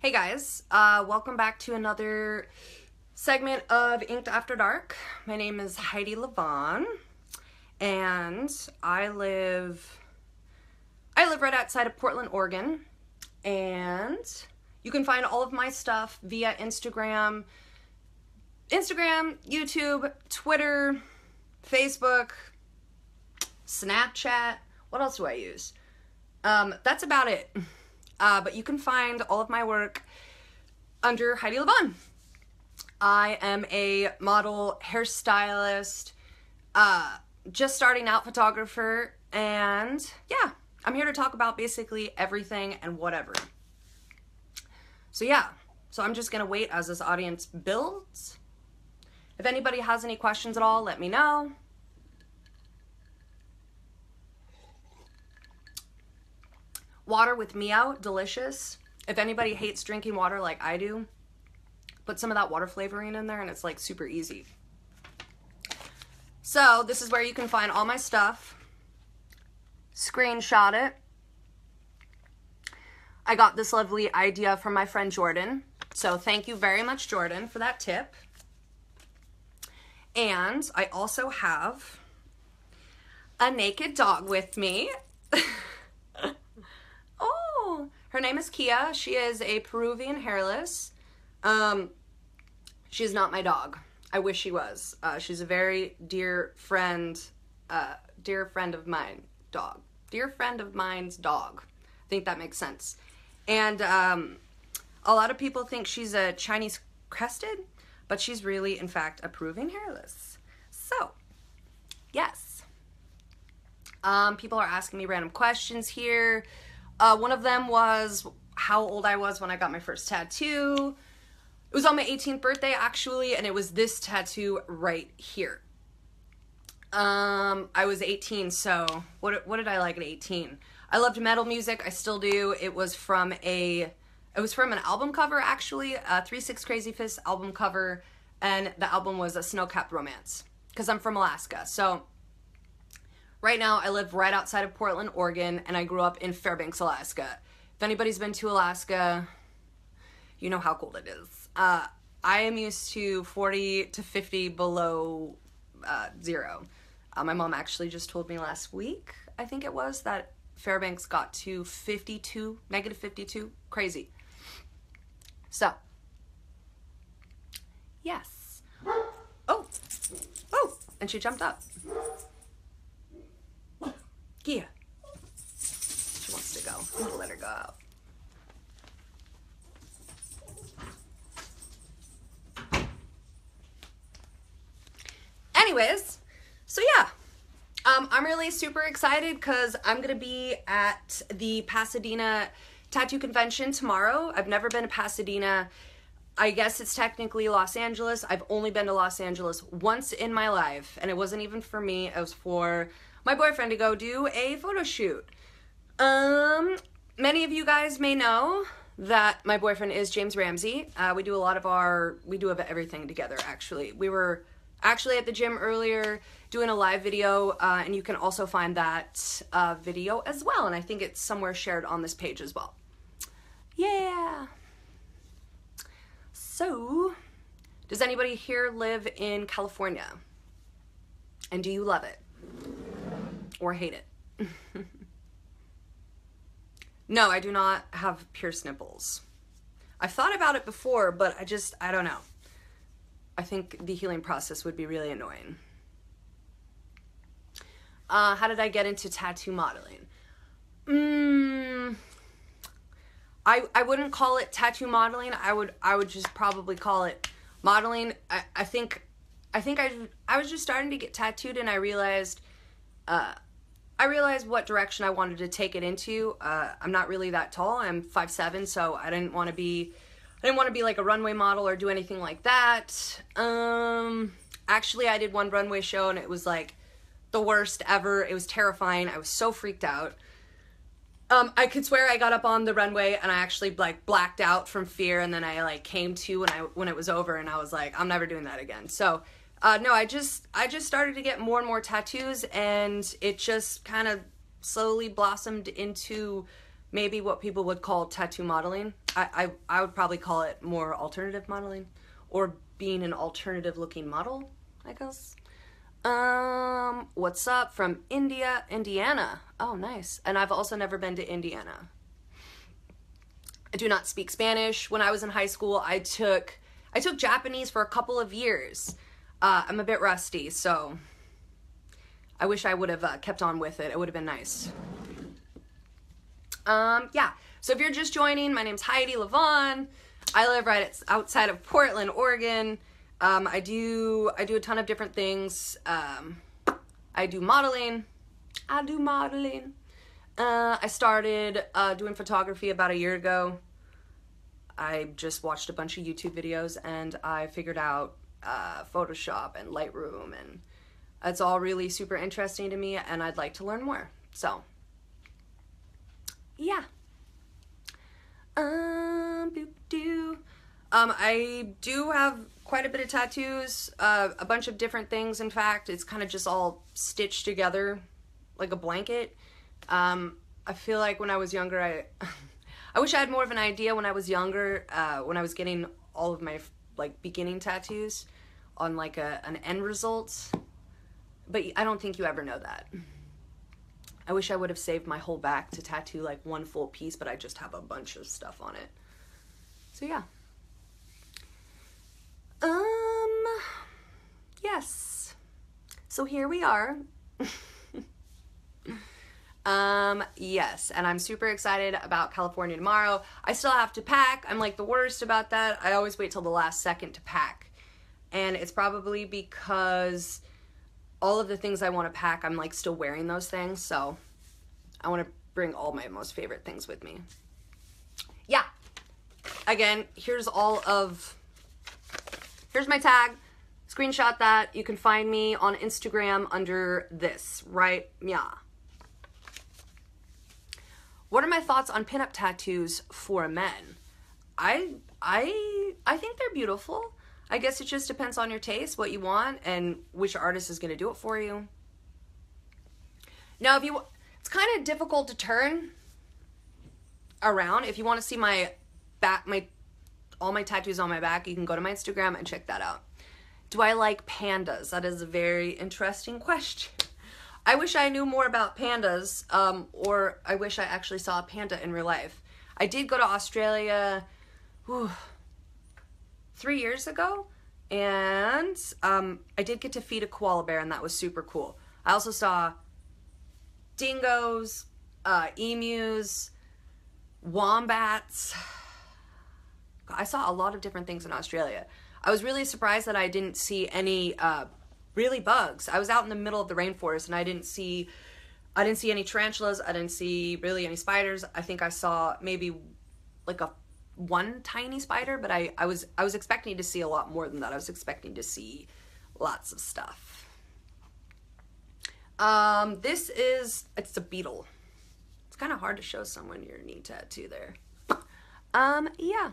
Hey guys, welcome back to another segment of Inked After Dark. My name is Heidi Levon, and I live right outside of Portland, Oregon, and you can find all of my stuff via Instagram, YouTube, Twitter, Facebook, Snapchat. What else do I use? That's about it. But you can find all of my work under Heidi Levon. I am a model, hairstylist, just starting out photographer, and yeah, I'm here to talk about basically everything and whatever. So yeah, I'm just gonna wait as this audience builds. If anybody has any questions at all, let me know. Water with Meow, delicious. If anybody hates drinking water like I do, put some of that water flavoring in there and it's like super easy. So this is where you can find all my stuff. Screenshot it. I got this lovely idea from my friend Jordan. So thank you very much, Jordan, for that tip. And I also have a naked dog with me. Oh, her name is Kia. She is a Peruvian hairless. She's not my dog. I wish she was. She's a very dear friend of mine dog. Dear friend of mine's dog. I think that makes sense. And a lot of people think she's a Chinese crested, but she's really, in fact, a Peruvian hairless. So, yes. People are asking me random questions here. One of them was how old I was when I got my first tattoo. It was on my 18th birthday, actually, and it was this tattoo right here. I was 18, so what did I like at 18? I loved metal music. I still do. It was from an album cover, actually, a 3-6 Crazy Fist album cover, and the album was A Snow-Capped Romance, because I'm from Alaska. So right now, I live right outside of Portland, Oregon, and I grew up in Fairbanks, Alaska. If anybody's been to Alaska, you know how cold it is. I am used to 40 to 50 below zero. My mom actually just told me last week, I think it was, that Fairbanks got to negative 52. Crazy. So, yes. Oh, and she jumped up. Kia. She wants to go. I'm gonna let her go out. Anyways, so yeah. I'm really super excited because I'm gonna be at the Pasadena Tattoo Convention tomorrow. I've never been to Pasadena. I guess it's technically Los Angeles. I've only been to Los Angeles once in my life, and it wasn't even for me. It was for my boyfriend to go do a photo shoot. Many of you guys may know that my boyfriend is James Ramsey. We do everything together, actually. We were actually at the gym earlier doing a live video, and you can also find that video as well, and I think it's somewhere shared on this page as well. Yeah. So, does anybody here live in California? And do you love it? Or hate it? No, I do not have pierced nipples. I've thought about it before, but I don't know. I think the healing process would be really annoying. How did I get into tattoo modeling? I wouldn't call it tattoo modeling. I would just probably call it modeling. I think I was just starting to get tattooed, and I realized what direction I wanted to take it into. I'm not really that tall. I'm 5'7", so I didn't want to be like a runway model or do anything like that. Actually, I did one runway show, and it was like the worst ever. It was terrifying. I was so freaked out. I could swear I got up on the runway and I actually like blacked out from fear, and then I like came to when it was over, and I was like, I'm never doing that again. So no, I just started to get more and more tattoos, and it just kind of slowly blossomed into maybe what people would call tattoo modeling. I would probably call it more alternative modeling, or being an alternative looking model, I guess. What's up from Indiana? Oh, nice. And I've also never been to Indiana. I do not speak Spanish. When I was in high school, I took Japanese for a couple of years. I'm a bit rusty, so I wish I would have kept on with it. It would have been nice. Yeah. So if you're just joining, my name's Heidi LaVaughn. I live outside of Portland, Oregon. I do a ton of different things. I do modeling. I started doing photography about a year ago. I just watched a bunch of YouTube videos and I figured out Photoshop and Lightroom, and it's all really super interesting to me and I'd like to learn more. So, yeah. I do have quite a bit of tattoos, a bunch of different things. In fact, it's kind of just all stitched together like a blanket. I feel like when I was younger, I wish I had more of an idea when I was younger, when I was getting all of my like beginning tattoos on like an end result, but I don't think you ever know that. I wish I would have saved my whole back to tattoo like one full piece, but I just have a bunch of stuff on it. So yeah. Yes. So here we are. Yes, and I'm super excited about California tomorrow. I still have to pack. I'm like the worst about that. I always wait till the last second to pack. And it's probably because all of the things I want to pack, I'm like still wearing those things. So I want to bring all my most favorite things with me. Yeah. Again, here's my tag. Screenshot that. You can find me on Instagram under this, right? Yeah. What are my thoughts on pinup tattoos for men? I think they're beautiful. I guess it just depends on your taste, what you want, and which artist is going to do it for you. Now, it's kind of difficult to turn around. If you want to see my back, all my tattoos on my back, you can go to my Instagram and check that out. Do I like pandas? That is a very interesting question. I wish I knew more about pandas, or I wish I actually saw a panda in real life. I did go to Australia 3 years ago, and I did get to feed a koala bear, and that was super cool. I also saw dingoes, emus, wombats. I saw a lot of different things in Australia. I was really surprised that I didn't see any really bugs. I was out in the middle of the rainforest and I didn't see any tarantulas. I didn't see really any spiders. I think I saw maybe like one tiny spider, but I was expecting to see a lot more than that. I was expecting to see lots of stuff. It's a beetle. It's kind of hard to show someone your knee tattoo there. Yeah.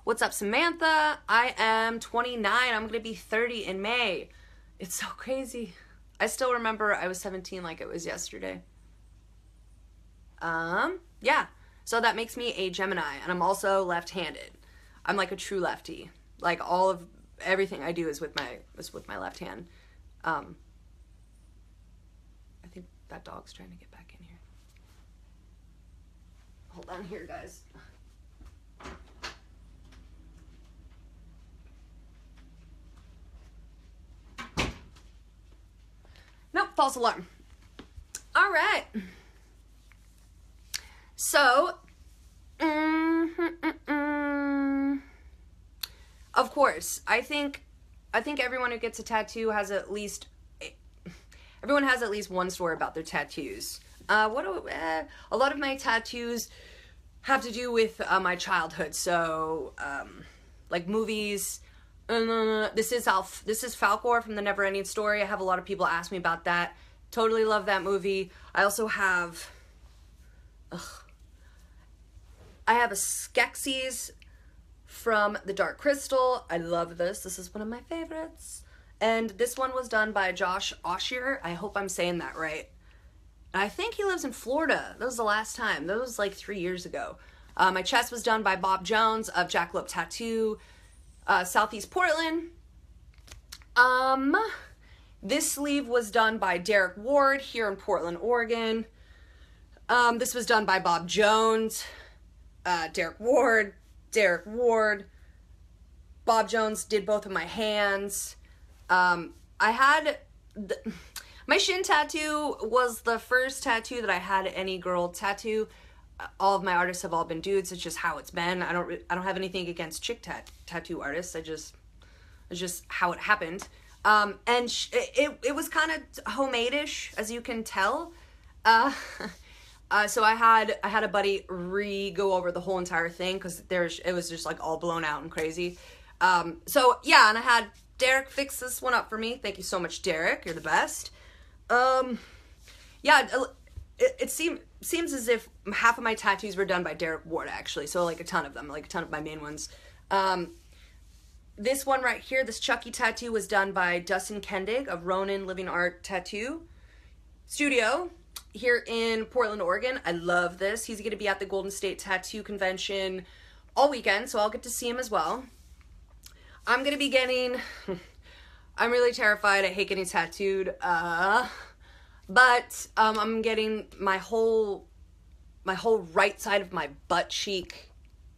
What's up, Samantha? I am 29. I'm going to be 30 in May. It's so crazy. I still remember I was 17 like it was yesterday. Yeah. So that makes me a Gemini, and I'm also left-handed. I'm like a true lefty. Like everything I do is with my left hand. I think that dog's trying to get back in here. Hold on here, guys. Nope, false alarm. All right. So, of course, I think everyone who gets a tattoo has everyone has at least one story about their tattoos. A lot of my tattoos have to do with my childhood. So, like movies. This is Falkor from The Neverending Story. I have a lot of people ask me about that. Totally love that movie. I also have I have a Skeksis from The Dark Crystal. I love this. This is one of my favorites. And this one was done by Josh Oshier. I hope I'm saying that right. I think he lives in Florida. That was the last time. That was like 3 years ago. My chest was done by Bob Jones of Jackalope Tattoo, Southeast Portland. This sleeve was done by Derek Ward here in Portland, Oregon. This was done by Bob Jones, Derek Ward. Bob Jones did both of my hands. I had... my shin tattoo was the first tattoo that I had any girl tattoo. All of my artists have all been dudes. It's just how it's been. I don't have anything against chick tattoo artists. It's just how it happened. And it was kind of homemade-ish, as you can tell. So I had a buddy go over the whole entire thing because it was just like all blown out and crazy. So yeah, and I had Derek fix this one up for me. Thank you so much, Derek. You're the best. Yeah, it seems as if half of my tattoos were done by Derek Ward, actually. So like a ton of them, like a ton of my main ones. This one right here, this Chucky tattoo, was done by Dustin Kendig of Ronin Living Art Tattoo Studio here in Portland, Oregon. I love this. He's going to be at the Golden State Tattoo Convention all weekend, so I'll get to see him as well. I'm going to be getting... I'm really terrified. I hate getting tattooed. But I'm getting my whole right side of my butt cheek,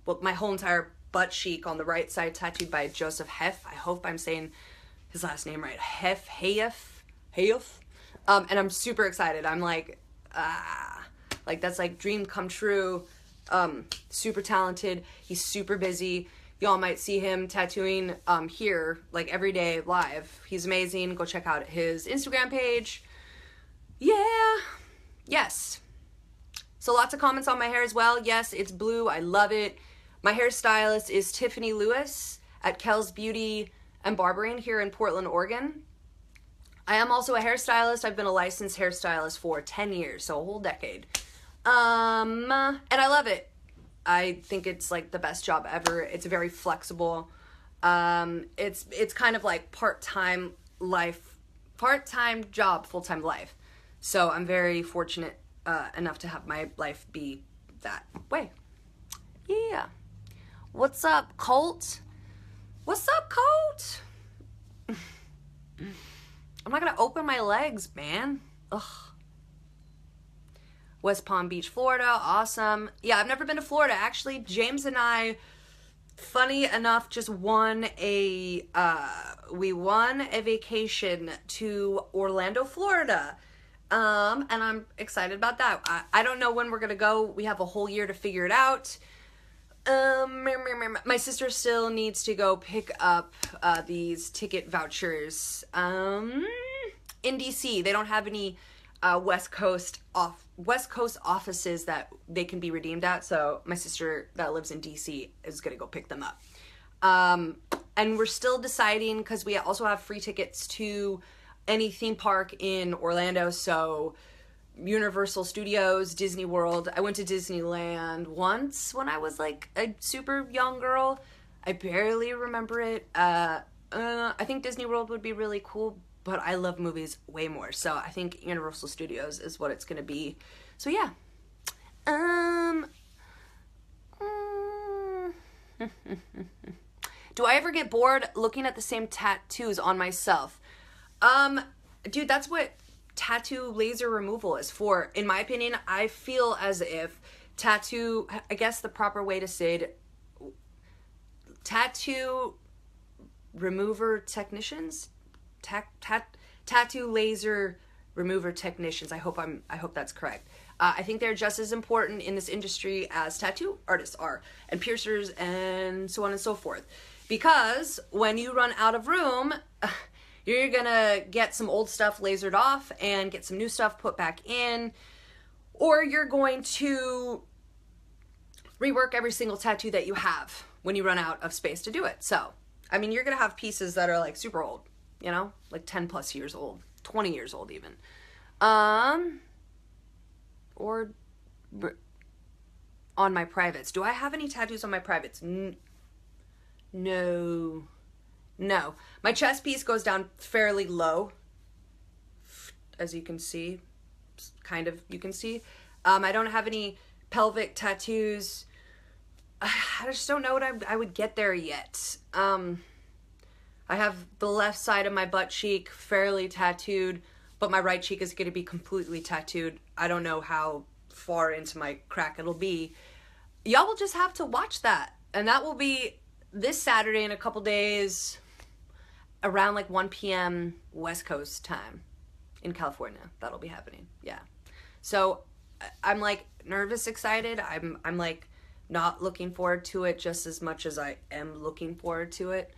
well, my whole entire butt cheek on the right side tattooed by Joseph Heff. I hope I'm saying his last name right. Heff. And I'm super excited. I'm like that's like dream come true. Super talented. He's super busy. Y'all might see him tattooing here like every day live. He's amazing. Go check out his Instagram page. Yeah. Yes. So lots of comments on my hair as well. Yes, it's blue. I love it. My hairstylist is Tiffany Lewis at Kel's Beauty and Barbering here in Portland, Oregon. I am also a hairstylist. I've been a licensed hairstylist for 10 years, so a whole decade. And I love it. I think it's like the best job ever. It's very flexible. It's kind of like part-time job, full-time life. So I'm very fortunate enough to have my life be that way. Yeah. What's up, Colt? What's up, Colt? I'm not gonna open my legs, man. Ugh. West Palm Beach, Florida. Awesome. Yeah, I've never been to Florida. Actually, James and I, funny enough, just won a vacation to Orlando, Florida. And I'm excited about that. I don't know when we're gonna go. We have a whole year to figure it out. My sister still needs to go pick up these ticket vouchers in DC. They don't have any West Coast offices that they can be redeemed at, so my sister that lives in DC is gonna go pick them up. And we're still deciding because we also have free tickets to any theme park in Orlando, so Universal Studios, Disney World. I went to Disneyland once when I was like a super young girl. I barely remember it. I think Disney World would be really cool, but I love movies way more. So I think Universal Studios is what it's gonna be. So yeah. Do I ever get bored looking at the same tattoos on myself? Dude, that's what tattoo laser removal is for. In my opinion, I feel as if tattoo, I guess the proper way to say it, tattoo remover technicians, tattoo laser remover technicians. I hope that's correct. I think they're just as important in this industry as tattoo artists are, and piercers, and so on and so forth. Because when you run out of room, you're gonna get some old stuff lasered off and get some new stuff put back in, or you're going to rework every single tattoo that you have when you run out of space to do it. So, I mean, you're gonna have pieces that are like super old, you know, like 10 plus years old, 20 years old even. Or on my privates. Do I have any tattoos on my privates? No. My chest piece goes down fairly low, as you can see, kind of, you can see. I don't have any pelvic tattoos. just don't know what I would get there yet. I have the left side of my butt cheek fairly tattooed, but my right cheek is going to be completely tattooed. I don't know how far into my crack it'll be. Y'all will just have to watch that. And that will be this Saturday in a couple days around like 1 p.m. West Coast time in California. That'll be happening. Yeah. So I'm like nervous, excited. I'm like not looking forward to it just as much as I am looking forward to it.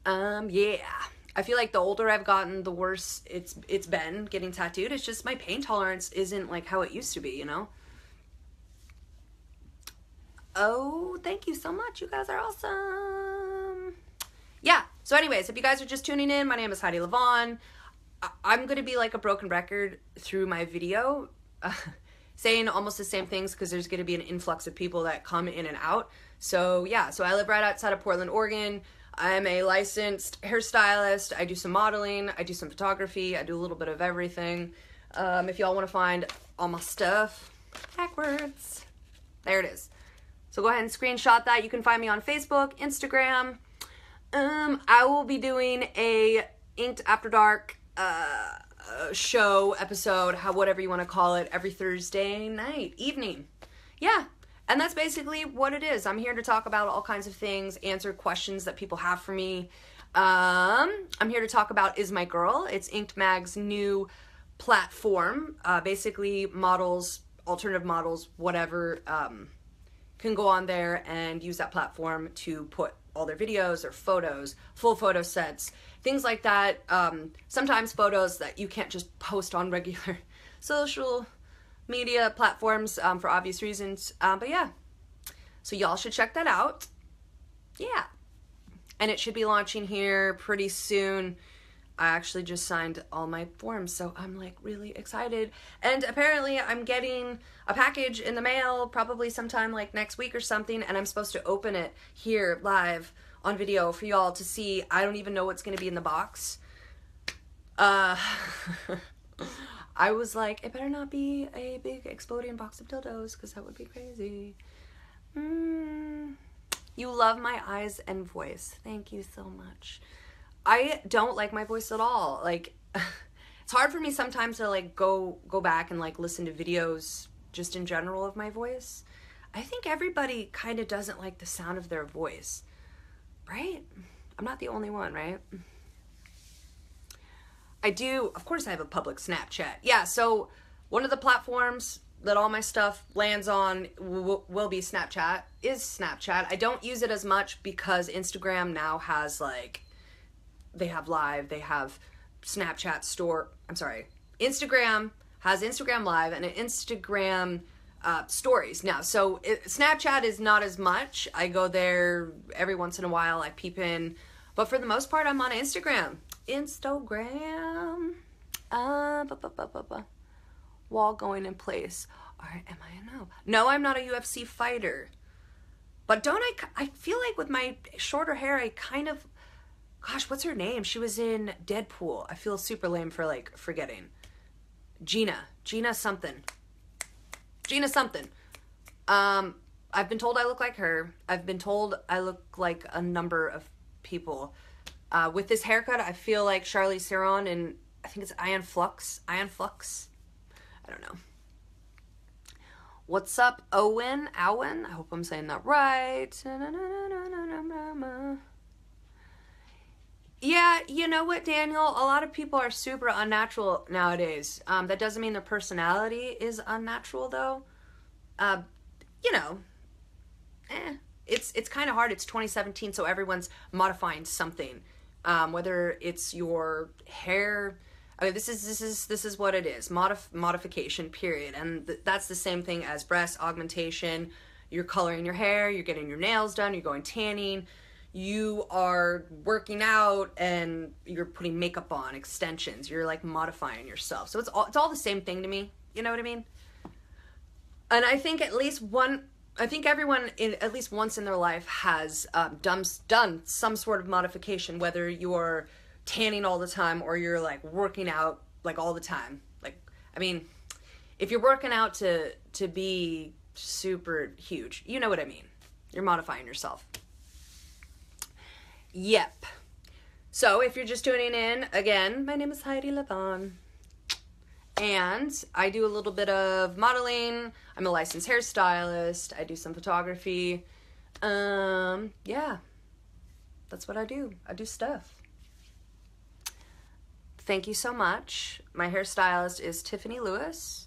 Yeah. I feel like the older I've gotten, the worse it's been getting tattooed. It's just my pain tolerance isn't like how it used to be, you know? Oh, thank you so much. You guys are awesome. Yeah. So anyways, if you guys are just tuning in, my name is Heidi Lavon. I'm going to be like a broken record through my video, saying almost the same things because there's going to be an influx of people that come in and out. So yeah, so I live right outside of Portland, Oregon. I'm a licensed hairstylist. I do some modeling. I do some photography. I do a little bit of everything. If y'all want to find all my stuff, backwards, there it is. So go ahead and screenshot that. You can find me on Facebook, Instagram. I will be doing a Inked After Dark show, episode, whatever you want to call it, every Thursday night, evening. Yeah. And that's basically what it is. I'm here to talk about all kinds of things, answer questions that people have for me. I'm here to talk about Is My Girl. It's Inked Mag's new platform. Basically, models, alternative models, whatever, can go on there and use that platform to put all their videos or photos, full photo sets, things like that. Sometimes photos that you can't just post on regular social media platforms for obvious reasons. But yeah, so y'all should check that out. Yeah. And it should be launching here pretty soon. I actually just signed all my forms, so I'm like really excited. And apparently I'm getting a package in the mail probably sometime like next week or something, and I'm supposed to open it here live on video for y'all to see. I don't even know what's going to be in the box. I was like, it better not be a big exploding box of dildos, because that would be crazy. You love my eyes and voice. Thank you so much. I don't like my voice at all. Like, it's hard for me sometimes to like go back and like listen to videos just in general of my voice. I think everybody kind of doesn't like the sound of their voice, right? I'm not the only one, right? I do, of course I have a public Snapchat. Yeah, so one of the platforms that all my stuff lands on will be Snapchat, is Snapchat. I don't use it as much because Instagram now has like, they have live, they have Snapchat store, Instagram has Instagram Live and an Instagram stories now. So Snapchat is not as much. I go there every once in a while, I peep in, but for the most part I'm on Instagram. Wall going in place. Alright, am I a no? No, I'm not a UFC fighter. But don't I feel like with my shorter hair, I kind of, gosh, what's her name? She was in Deadpool. I feel super lame for like forgetting. Gina something. I've been told I look like her. I've been told I look like a number of people. With this haircut, I feel like Charlize Theron and I think it's Ian Flux. I don't know. What's up, Owen? I hope I'm saying that right. Yeah, you know what, Daniel? A lot of people are super unnatural nowadays. That doesn't mean their personality is unnatural, though. You know, it's kind of hard. It's 2017, so everyone's modifying something. Whether it's your hair, I mean, this is what it is. Modification, period. And that's the same thing as breast augmentation. You're coloring your hair. You're getting your nails done. You're going tanning. You are working out and you're putting makeup on, extensions. You're like modifying yourself. So it's all the same thing to me. You know what I mean? And I think everyone at least once in their life has done some sort of modification, whether you're tanning all the time or you're like working out like all the time. Like, I mean, if you're working out to be super huge, you know what I mean. You're modifying yourself. Yep. So if you're just tuning in, again, my name is Heidi Levon. And I do a little bit of modeling. I'm a licensed hairstylist. I do some photography. Yeah. That's what I do. I do stuff. Thank you so much. My hairstylist is Tiffany Lewis.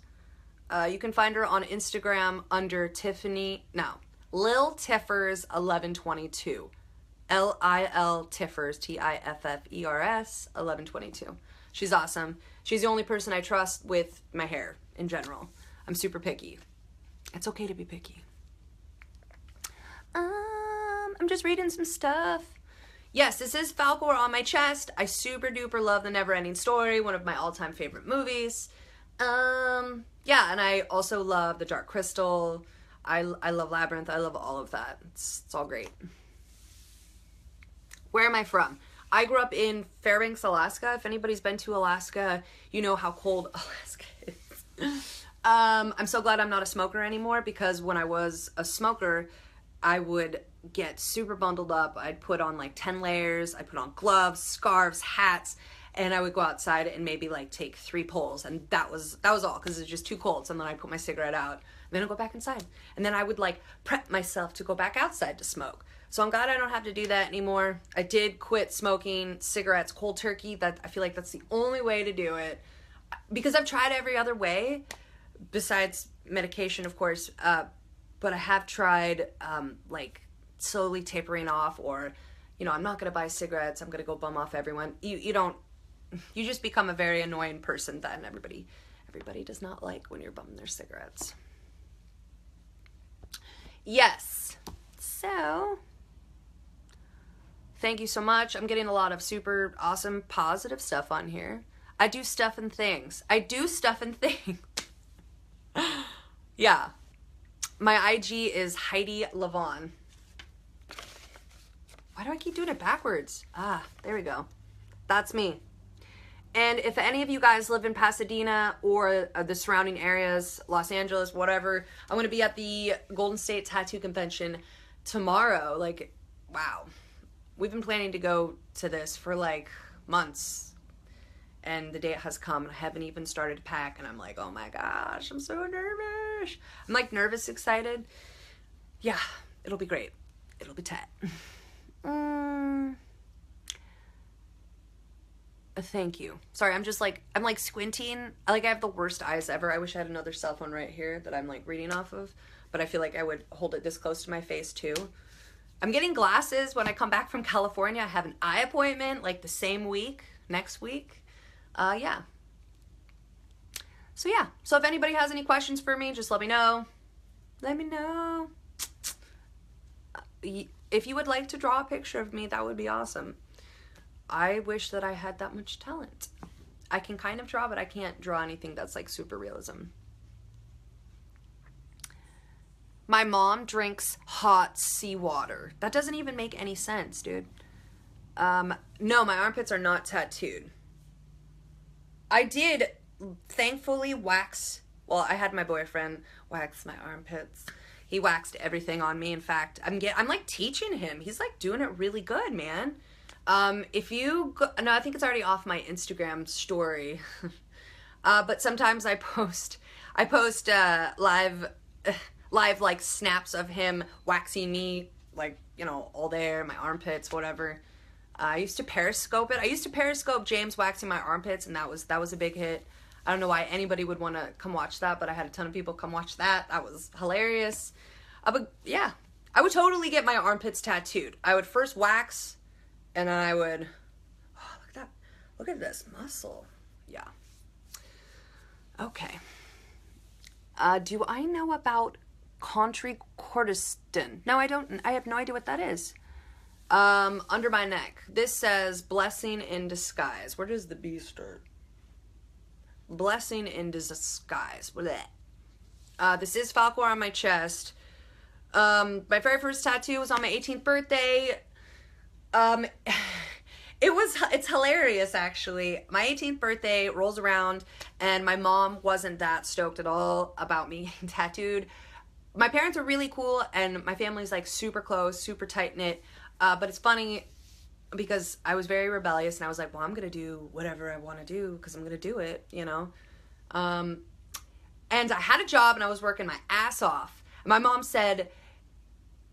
You can find her on Instagram under Lil Tiffers 1122. Lil Tiffers, Tiffers 1122. She's awesome. She's the only person I trust with my hair in general. I'm super picky. It's okay to be picky. I'm just reading some stuff. Yes, this is Falkor on my chest. I super duper love The Neverending Story, one of my all-time favorite movies. Yeah, and I also love The Dark Crystal. I love Labyrinth. I love all of that. It's all great. Where am I from? I grew up in Fairbanks, Alaska. If anybody's been to Alaska, you know how cold Alaska is. I'm so glad I'm not a smoker anymore, because when I was a smoker, I would get super bundled up. I'd put on like 10 layers. I'd put on gloves, scarves, hats, and I would go outside and maybe like take 3 pulls, and that was all, because it was just too cold. So then I'd put my cigarette out, and then I'd go back inside, and then I would like prep myself to go back outside to smoke. So I'm glad I don't have to do that anymore. I did quit smoking cigarettes cold turkey. I feel like that's the only way to do it, because I've tried every other way besides medication, of course, but I have tried like slowly tapering off, or, you know, I'm not going to buy cigarettes. I'm going to go bum off everyone. You just become a very annoying person then. Everybody does not like when you're bumming their cigarettes. Yes. So, thank you so much. I'm getting a lot of super awesome positive stuff on here. I do stuff and things. Yeah. My IG is Heidi Levon. Why do I keep doing it backwards? There we go. That's me. And if any of you guys live in Pasadena or the surrounding areas, Los Angeles, whatever, I'm going to be at the Golden State Tattoo Convention tomorrow. Like, wow. We've been planning to go to this for like months, and the date has come, and I haven't even started to pack, and I'm like, oh my gosh, I'm so nervous. I'm like nervous, excited. Yeah, it'll be great. It'll be tight. Thank you. Sorry, I'm like squinting. I have the worst eyes ever. I wish I had another cell phone right here that I'm like reading off of, but I feel like I would hold it this close to my face too. I'm getting glasses when I come back from California. I have an eye appointment like the same week, next week. Yeah. So yeah. So if anybody has any questions for me, just let me know. Let me know. If you would like to draw a picture of me, that would be awesome. I wish that I had that much talent. I can kind of draw, but I can't draw anything that's like super realism. My mom drinks hot seawater. That doesn't even make any sense, dude. No, my armpits are not tattooed. I did thankfully wax, well, I had my boyfriend wax my armpits. He waxed everything on me. In fact, I'm like teaching him. He's like doing it really good, man. If you go, no, I think it's already off my Instagram story. But sometimes I post live like snaps of him waxing me, like, you know, all there, my armpits, whatever. I used to Periscope it. I used to Periscope James waxing my armpits, and that was a big hit. I don't know why anybody would want to come watch that, but I had a ton of people come watch that. That was hilarious. But yeah, I would totally get my armpits tattooed. I would first wax, and then I would, oh, look at that. Look at this muscle. Yeah. Okay. Do I know about Contri Kurdistan? No, I don't. I have no idea what that is. Under my neck. This says blessing in disguise. Where does the B start? Blessing in disguise. Blech. This is Falkor on my chest. My very first tattoo was on my 18th birthday. It's hilarious, actually. My 18th birthday rolls around, and my mom wasn't that stoked at all about me getting tattooed. my parents are really cool, and my family's like super close, super tight knit. But it's funny because I was very rebellious, and I was like, well, I'm gonna do whatever I want to do because I'm gonna do it, you know. And I had a job, and I was working my ass off. My mom said,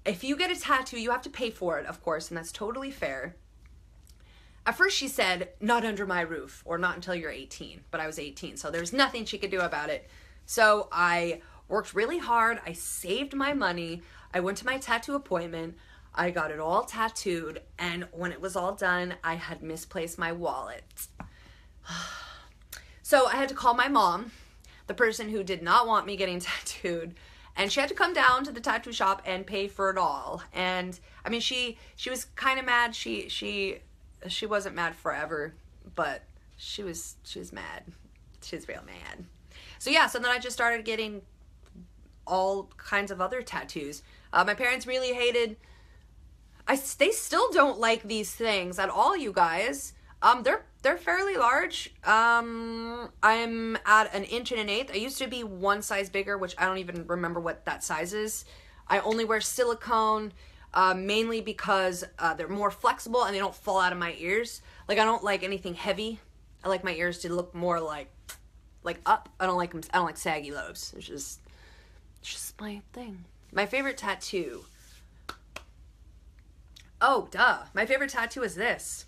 if you get a tattoo, you have to pay for it, of course, and that's totally fair. At first she said, not under my roof, or not until you're 18, but I was 18, so there's nothing she could do about it. So I worked really hard, I saved my money, I went to my tattoo appointment, I got it all tattooed, and when it was all done, I had misplaced my wallet. So I had to call my mom, the person who did not want me getting tattooed, and she had to come down to the tattoo shop and pay for it all. And I mean, she was kind of mad. She wasn't mad forever, but she was mad. She was real mad. So yeah, so then I just started getting all kinds of other tattoos. My parents really hated. They still don't like these things at all, you guys. They're fairly large. I'm at 1 1/8 inches. I used to be one size bigger, which I don't even remember what that size is. I only wear silicone, mainly because they're more flexible and they don't fall out of my ears. Like, I don't like anything heavy. I like my ears to look more like up. I don't like saggy lobes. It's just my thing. My favorite tattoo. Oh, duh. My favorite tattoo is this.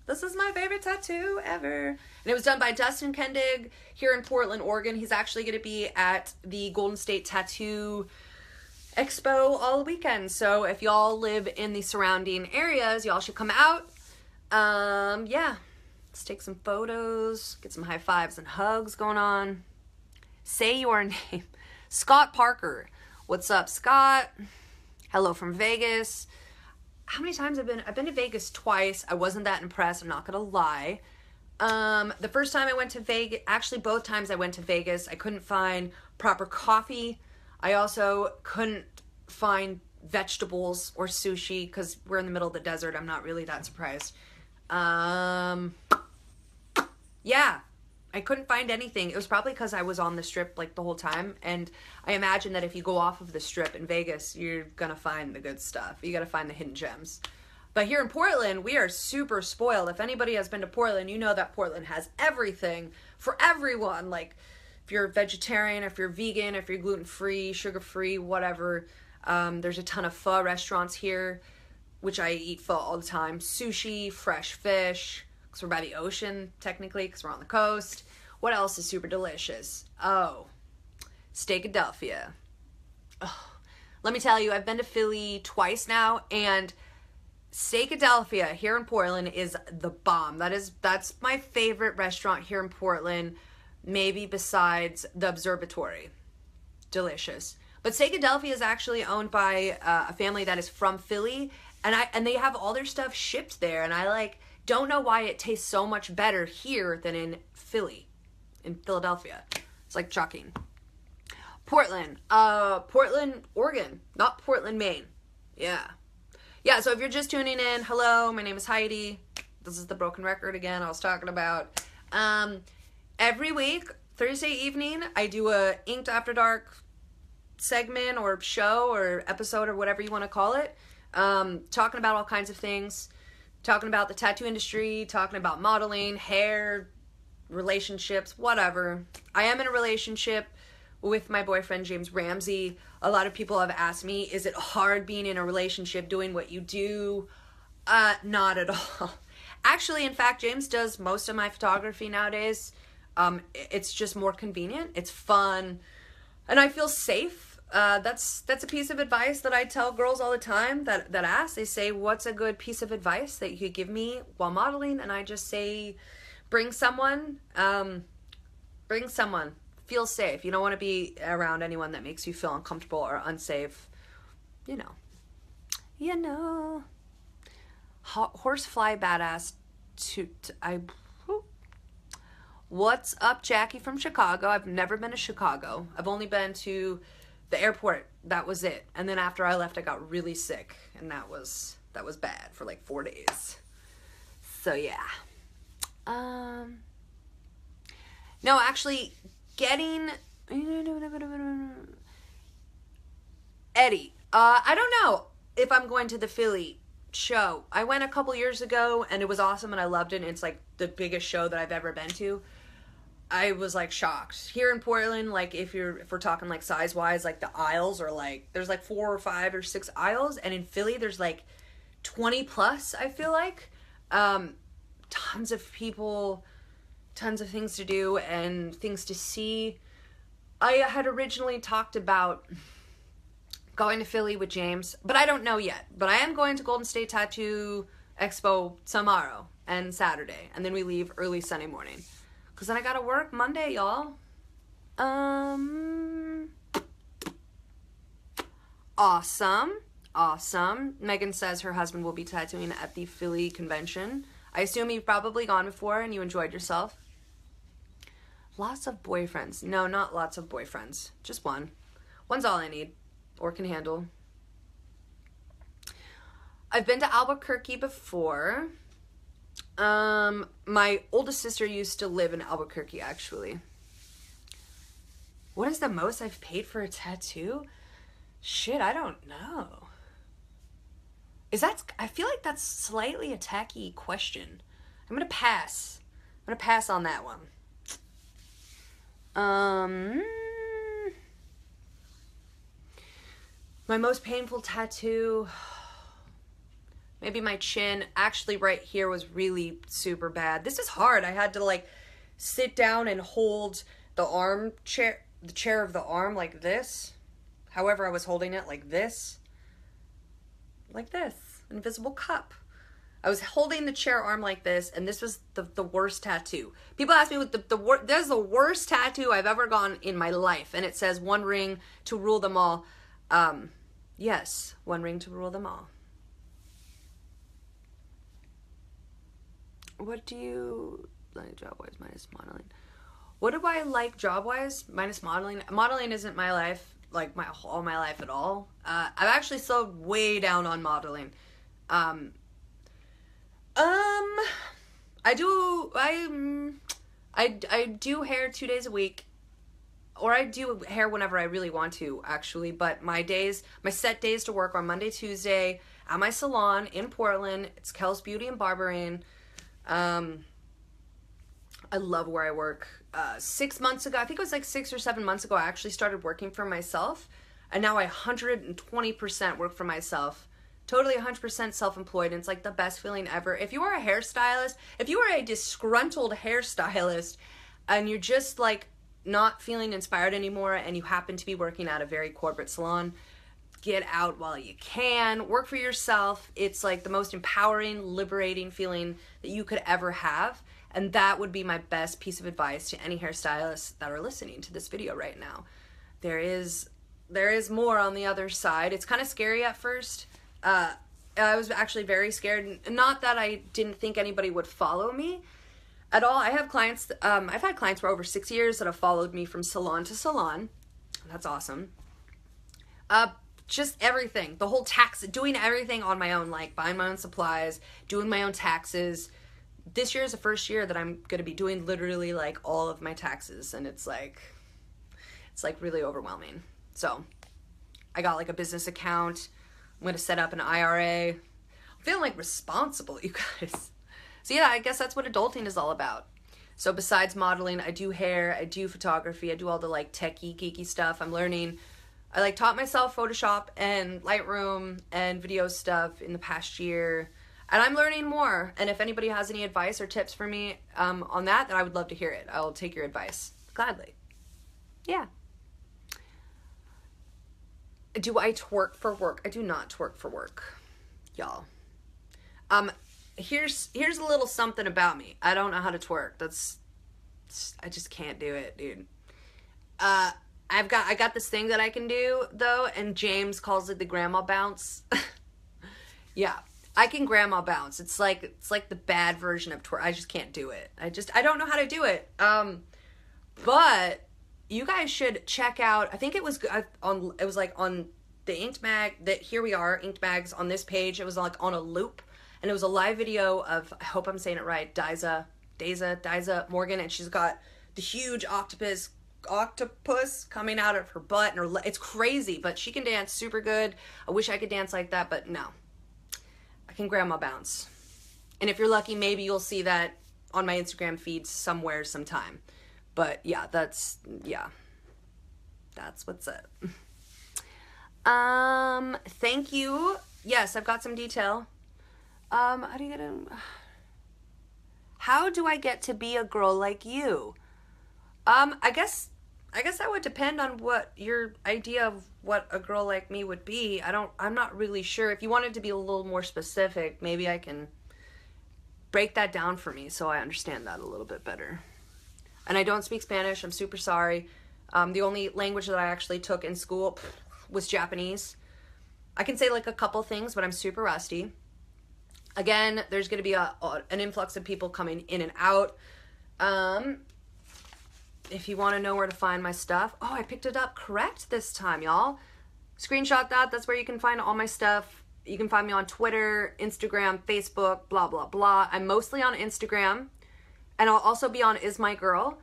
This is my favorite tattoo ever. And it was done by Dustin Kendig here in Portland, Oregon. He's actually going to be at the Golden State Tattoo Expo all weekend. So if y'all live in the surrounding areas, y'all should come out. Yeah. Let's take some photos, get some high fives and hugs going on. Say your name. Scott Parker. What's up, Scott? Hello from Vegas. How many times I've been to Vegas twice. I wasn't that impressed, I'm not gonna lie. The first time I went to Vegas, actually both times I went to Vegas, I couldn't find proper coffee. I also couldn't find vegetables or sushi because we're in the middle of the desert. I'm not really that surprised. Yeah, I couldn't find anything. It was probably because I was on the strip like the whole time, and I imagine that if you go off of the strip in Vegas, you're gonna find the good stuff. You gotta find the hidden gems. But here in Portland, we are super spoiled. If anybody has been to Portland, you know that Portland has everything for everyone. Like, if you're vegetarian, if you're vegan, if you're gluten-free, sugar-free, whatever. There's a ton of pho restaurants here, which I eat pho all the time. Sushi, fresh fish, because we're by the ocean, technically, because we're on the coast. What else is super delicious? Oh, Steakadelphia. Oh, let me tell you, I've been to Philly twice now, and Steakadelphia here in Portland is the bomb. That's my favorite restaurant here in Portland, maybe besides the Observatory. Delicious. But Steakadelphia is actually owned by a family that is from Philly, and they have all their stuff shipped there, and I don't know why it tastes so much better here than in Philadelphia. It's like shocking. Portland, Oregon, not Portland, Maine. Yeah, so if you're just tuning in, hello, my name is Heidi. This is the broken record again I was talking about. Every week, Thursday evening, I do a Inked After Dark segment or show or episode or whatever you want to call it, talking about all kinds of things. Talking about the tattoo industry, talking about modeling, hair, relationships, whatever. I am in a relationship with my boyfriend, James Ramsey. A lot of people have asked me, is it hard being in a relationship doing what you do? Not at all. Actually, in fact, James does most of my photography nowadays. It's just more convenient. It's fun. And I feel safe. That's a piece of advice that I tell girls all the time that ask. They say, what's a good piece of advice that you could give me while modeling? And I just say, bring someone. Feel safe. You don't want to be around anyone that makes you feel uncomfortable or unsafe. You know. Horsefly badass. What's up, Jackie from Chicago? I've never been to Chicago. I've only been to the airport. That was it. And then after I left, I got really sick, and that was bad for like 4 days. So yeah. No, actually, Eddie. I don't know if I'm going to the Philly show. I went a couple years ago and it was awesome and I loved it. And it's like the biggest show that I've ever been to. I was like shocked. Here in Portland, like if we're talking like size wise, like the aisles are like, there's like 4 or 5 or 6 aisles, and in Philly there's like 20 plus, I feel like. Tons of people, tons of things to do and things to see. I had originally talked about going to Philly with James, but I don't know yet. But I am going to Golden State Tattoo Expo tomorrow and Saturday, and then we leave early Sunday morning. Because then I gotta work Monday, y'all. Awesome. Awesome. Megan says her husband will be tattooing at the Philly convention. I assume you've probably gone before and you enjoyed yourself. Lots of boyfriends. No, not lots of boyfriends. Just one. One's all I need or can handle. I've been to Albuquerque before. My oldest sister used to live in Albuquerque, actually. What is the most I've paid for a tattoo? Shit, I don't know. I feel like that's slightly a tacky question. I'm gonna pass. I'm gonna pass on that one. My most painful tattoo, maybe my chin. Actually, right here was really super bad. This is hard. I had to like sit down and hold the chair of the arm like this. However, I was holding it like this. Like this. Invisible cup. I was holding the chair arm like this, and this was the worst tattoo. People ask me what there's the worst tattoo I've ever gotten in my life, and it says one ring to rule them all. Yes, one ring to rule them all. What do you like job-wise minus modeling? What do I like job-wise minus modeling? Modeling isn't my life, like all my life at all. I've actually slowed way down on modeling. I do hair 2 days a week, or I do hair whenever I really want to, actually, but my set days to work are Monday, Tuesday at my salon in Portland. It's Kel's Beauty and Barbering. I love where I work. 6 months ago, I think it was like 6 or 7 months ago, I actually started working for myself, and now I 120% work for myself. Totally 100% self-employed, and it's like the best feeling ever. If you are a hairstylist, if you are a disgruntled hairstylist, and you're just like not feeling inspired anymore, and you happen to be working at a very corporate salon, get out while you can. Work for yourself. It's like the most empowering, liberating feeling that you could ever have. And that would be my best piece of advice to any hairstylists that are listening to this video right now. There is more on the other side. It's kind of scary at first. I was actually very scared. Not that I didn't think anybody would follow me at all. I have clients, I've had clients for over 6 years that have followed me from salon to salon. That's awesome. Just everything, the whole doing everything on my own, like buying my own supplies, doing my own taxes. This year is the first year that I'm going to be doing literally like all of my taxes, and it's like really overwhelming. So I got like a business account. I'm going to set up an IRA. I'm feeling like responsible, you guys. So yeah, I guess that's what adulting is all about. So besides modeling, I do hair, I do photography, I do all the like techie, geeky stuff. I'm learning. I like taught myself Photoshop and Lightroom and video stuff in the past year. And I'm learning more. And if anybody has any advice or tips for me on that, then I would love to hear it. I will take your advice. Gladly. Yeah. Do I twerk for work? I do not twerk for work, y'all. Here's a little something about me. I don't know how to twerk. I just can't do it, dude. I got this thing that I can do though, and James calls it the grandma bounce. Yeah, I can grandma bounce. It's like the bad version of twerk. I just can't do it. I don't know how to do it. But you guys should check out, I think it was like on the Inked Mag, that Here We Are, Inked Mags on this page. It was like on a loop, and it was a live video of, I hope I'm saying it right, Diza Morgan, and she's got the huge octopus octopus coming out of her butt and it's crazy, but she can dance super good. I wish I could dance like that, but no. I can grandma bounce. And if you're lucky, maybe you'll see that on my Instagram feed somewhere sometime. But yeah, that's what's up. Thank you. Yes, I've got some detail. How do I get to be a girl like you? I guess that would depend on what your idea of what a girl like me would be. I'm not really sure. If you wanted to be a little more specific, maybe I can break that down for me so I understand that a little bit better. And I don't speak Spanish. I'm super sorry. The only language that I actually took in school was Japanese. I can say like a couple things, but I'm super rusty. Again, there's going to be an influx of people coming in and out. If you want to know where to find my stuff. Oh, I picked it up correct this time, y'all. Screenshot that. That's where you can find all my stuff. You can find me on Twitter, Instagram, Facebook, blah, blah, blah. I'm mostly on Instagram. And I'll also be on Is My Girl.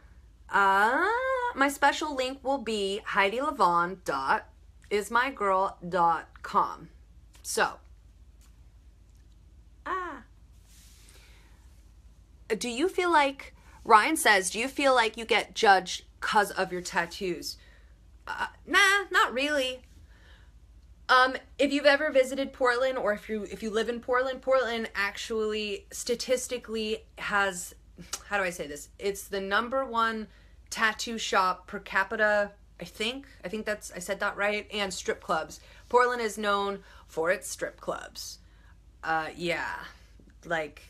My special link will be HeidiLavon.ismygirl.com. So, do you feel like, Ryan says, do you feel like you get judged because of your tattoos? Nah, not really. If you've ever visited Portland, or if you live in Portland, Portland actually statistically has, how do I say this? It's the #1 tattoo shop per capita, I think I said that right, and strip clubs. Portland is known for its strip clubs. Yeah, like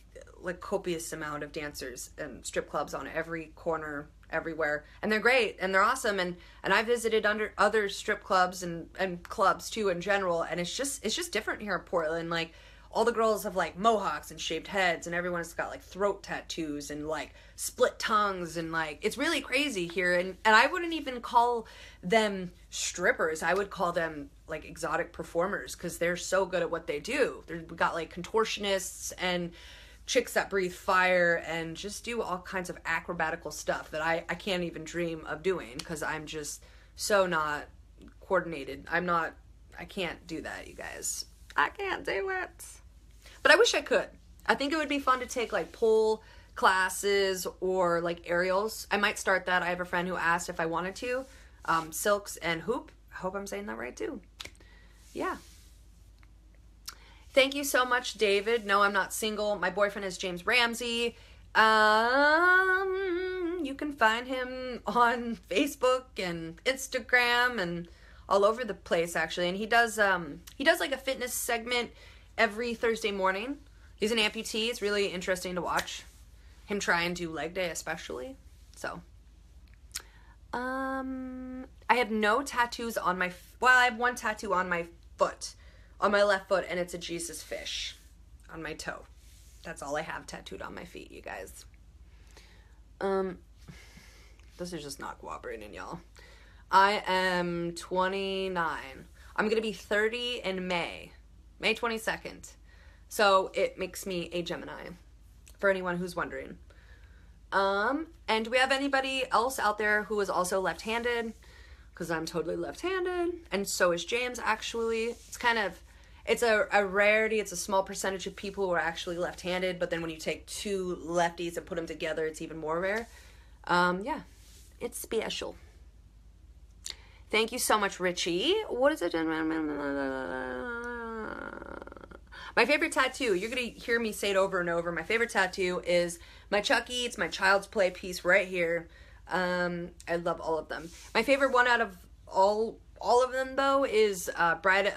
copious amount of dancers and strip clubs on every corner, everywhere, and they're great and they're awesome, and I visited under other strip clubs and clubs too in general, and it's just different here in Portland. Like, all the girls have like mohawks and shaved heads, and everyone's got like throat tattoos and like split tongues, and like it's really crazy here, and I wouldn't even call them strippers. I would call them like exotic performers, because they're so good at what they do. We got like contortionists and chicks that breathe fire and just do all kinds of acrobatical stuff that I can't even dream of doing, because I'm just so not coordinated. I can't do that, you guys. I can't do it. But I wish I could. I think it would be fun to take like pole classes or like aerials. I might start that. I have a friend who asked if I wanted to. Silks and hoop. I hope I'm saying that right too. Yeah. Thank you so much, David. No, I'm not single. My boyfriend is James Ramsey. You can find him on Facebook and Instagram and all over the place, actually. And he does like a fitness segment every Thursday morning. He's an amputee. It's really interesting to watch him try and do leg day, especially. So, I have no tattoos on my, I have one tattoo on my foot, on my left foot, and it's a Jesus fish on my toe. That's all I have tattooed on my feet, you guys. This is just not cooperating, y'all. I am 29. I'm going to be 30 in May 22nd. So it makes me a Gemini, for anyone who's wondering. And do we have anybody else out there who is also left-handed? Because I'm totally left-handed, and so is James, actually. It's a rarity. It's a small percentage of people who are actually left-handed, but then when you take two lefties and put them together, it's even more rare. Yeah, it's special. Thank you so much, Richie. What is it? My favorite tattoo, you're going to hear me say it over and over. My favorite tattoo is my Chucky. It's my Child's Play piece right here. I love all of them. My favorite one out of all of them, though, is The Bride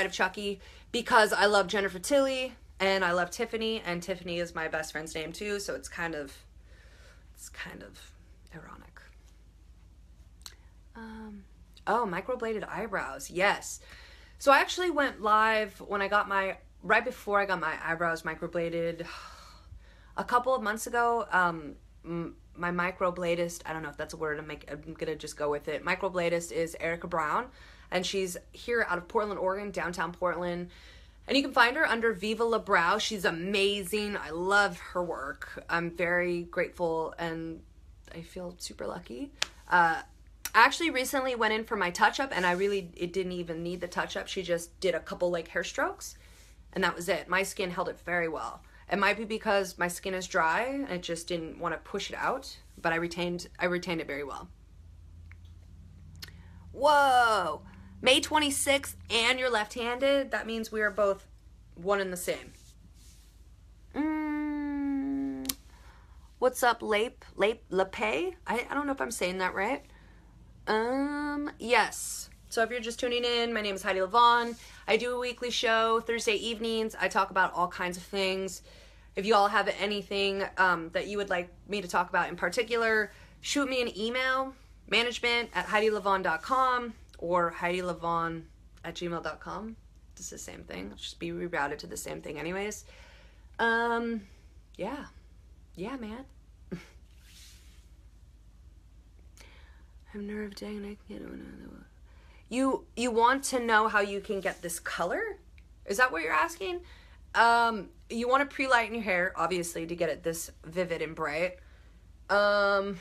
of Chucky, because I love Jennifer Tilly and I love Tiffany, and Tiffany is my best friend's name too, so it's kind of ironic. Oh, microbladed eyebrows, yes. So I actually went live right before I got my eyebrows microbladed a couple of months ago. My microbladist, I don't know if that's a word, I'm gonna just go with it. Microbladist is Erica Brown, and she's here out of Portland, Oregon, downtown Portland. And you can find her under Viva La Brow. She's amazing. I love her work. I'm very grateful, and I feel super lucky. I actually recently went in for my touch-up, and it didn't even need the touch-up. She just did a couple like hair strokes, and that was it. My skin held it very well. It might be because my skin is dry, and it just didn't want to push it out, but I retained it very well. Whoa! May 26th, and you're left-handed? That means we are both one and the same. What's up, Lape? I don't know if I'm saying that right. Yes. So if you're just tuning in, my name is Heidi Lavon. I do a weekly show Thursday evenings. I talk about all kinds of things. If you all have anything that you would like me to talk about in particular, shoot me an email, management@HeidiLavon.com or HeidiLavon@gmail.com. It's the same thing. It'll just be rerouted to the same thing anyways. Yeah. Yeah, man. I'm nerve dang and I can get another one. You want to know how you can get this color? Is that what you're asking? You want to pre-lighten your hair, obviously, to get it this vivid and bright. I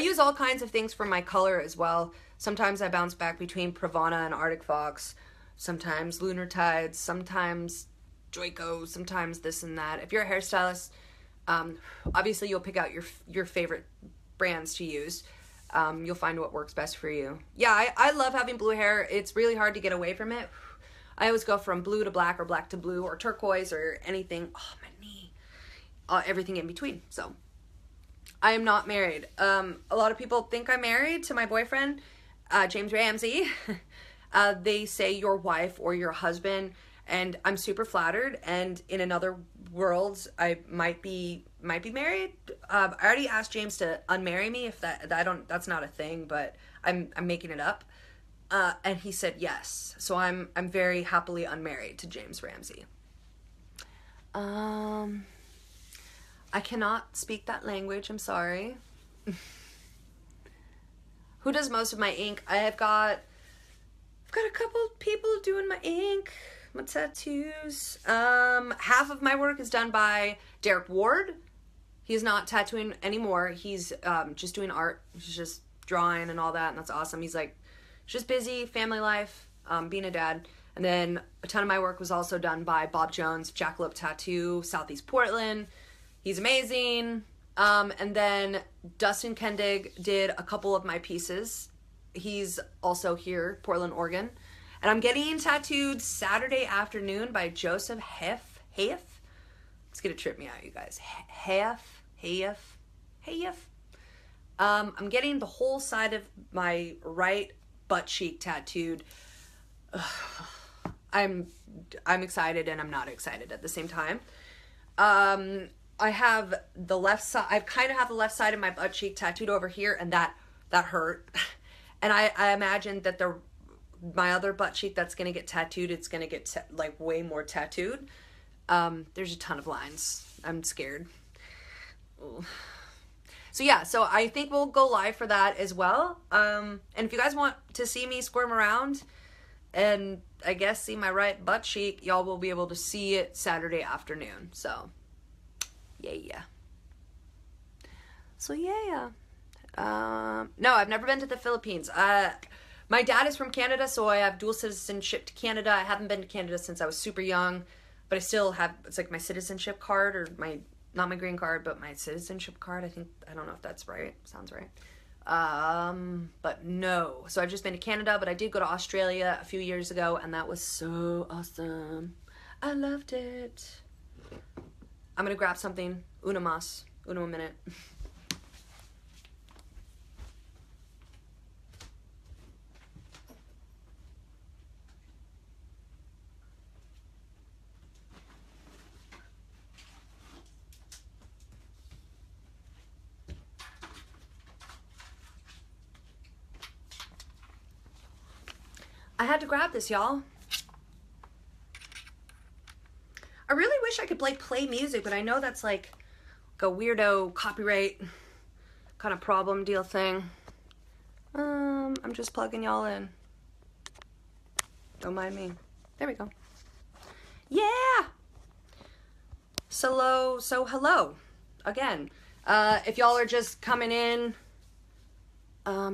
use all kinds of things for my color as well. Sometimes I bounce back between Pravana and Arctic Fox. Sometimes Lunar Tides. Sometimes Draco. Sometimes this and that. If you're a hairstylist, obviously you'll pick out your favorite brands to use. You'll find what works best for you. Yeah, I love having blue hair. It's really hard to get away from it. I always go from blue to black or black to blue or turquoise or anything. Oh, my knee. Everything in between. So, I am not married. A lot of people think I'm married to my boyfriend, James Ramsey. They say your wife or your husband, and I'm super flattered. And in another world, I might be married. I already asked James to unmarry me if that's not a thing, but I'm making it up. And he said yes. So I'm very happily unmarried to James Ramsey. I cannot speak that language. I'm sorry. Who does most of my ink? I've got a couple people doing my ink, my tattoos. Half of my work is done by Derek Ward. He's not tattooing anymore. He's just doing art. He's just drawing and all that, and that's awesome. He's like just busy, family life, being a dad. And then a ton of my work was also done by Bob Jones, Jackalope Tattoo, Southeast Portland. He's amazing. And then Dustin Kendig did a couple of my pieces. He's also here, Portland, Oregon. And I'm getting tattooed Saturday afternoon by Joseph Heff. It's gonna trip me out, you guys. Heff. I'm getting the whole side of my right butt cheek tattooed. I'm excited and I'm not excited at the same time. I have the left side. I kind of have the left side of my butt cheek tattooed over here, and that hurt. And I imagine that my other butt cheek that's gonna get tattooed, it's gonna get like way more tattooed. There's a ton of lines. I'm scared. Ooh. So yeah, so I think we'll go live for that as well. And if you guys want to see me squirm around and I guess see my right butt cheek, y'all will be able to see it Saturday afternoon. So yeah. So yeah. No, I've never been to the Philippines. My dad is from Canada, so I have dual citizenship to Canada. I haven't been to Canada since I was super young, but I still have, it's like my citizenship card, or not my green card, but my citizenship card. I don't know if that's right. Sounds right. But no. So I've just been to Canada, but I did go to Australia a few years ago, and that was so awesome. I loved it. I'm gonna grab something. Uno a minute. I had to grab this, y'all. I really wish I could play music, but I know that's like a weirdo copyright kind of problem deal thing. I'm just plugging y'all in. Don't mind me. There we go. Yeah! So hello again. If y'all are just coming in,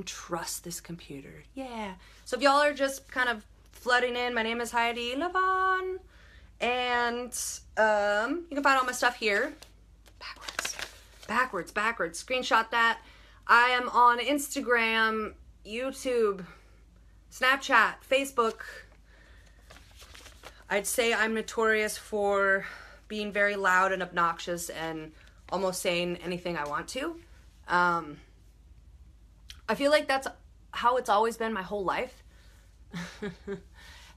Trust this computer. Yeah. So if y'all are just kind of flooding in, my name is Heidi Levon. And you can find all my stuff here. Backwards. Screenshot that. I am on Instagram, YouTube, Snapchat, Facebook. I'd say I'm notorious for being very loud and obnoxious and almost saying anything I want to. I feel like that's how it's always been my whole life.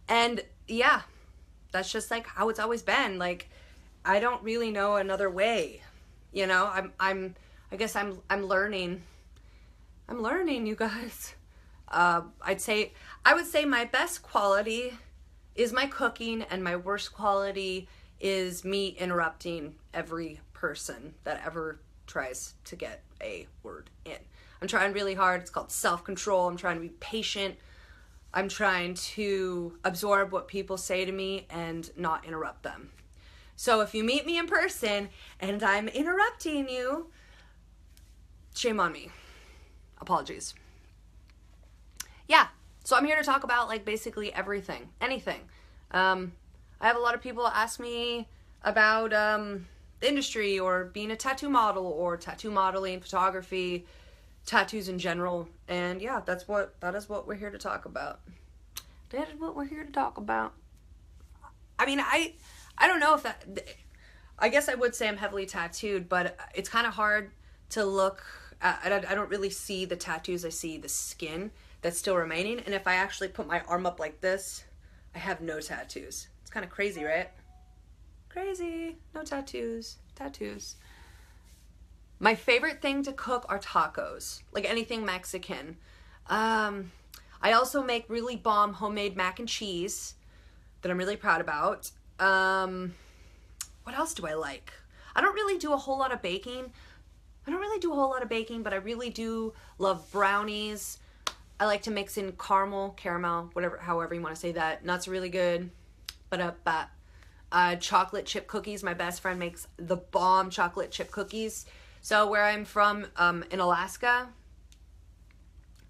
And yeah, that's just like how it's always been. Like, I don't really know another way. You know, I guess I'm learning. I'm learning, you guys. I would say my best quality is my cooking, and my worst quality is me interrupting every person that ever tries to get a word in. I'm trying really hard. It's called self-control. I'm trying to be patient. I'm trying to absorb what people say to me and not interrupt them. So if you meet me in person and I'm interrupting you, shame on me. Apologies. Yeah, so I'm here to talk about like basically everything, anything. I have a lot of people ask me about the industry or being a tattoo model or tattoo modeling, photography, tattoos in general. And yeah, that is what we're here to talk about. That is what we're here to talk about. I mean, I don't know if that, I guess I would say I'm heavily tattooed, but it's kind of hard to look at. I don't really see the tattoos. I see the skin that's still remaining. And if I actually put my arm up like this, I have no tattoos. It's kind of crazy, right? Crazy. No tattoos. Tattoos. My favorite thing to cook are tacos. Like anything Mexican. I also make really bomb homemade mac and cheese that I'm really proud about. What else do I like? I don't really do a whole lot of baking. But I really do love brownies. I like to mix in caramel, whatever, however you want to say that. Nuts are really good. But chocolate chip cookies. My best friend makes the bomb chocolate chip cookies. So where I'm from, in Alaska,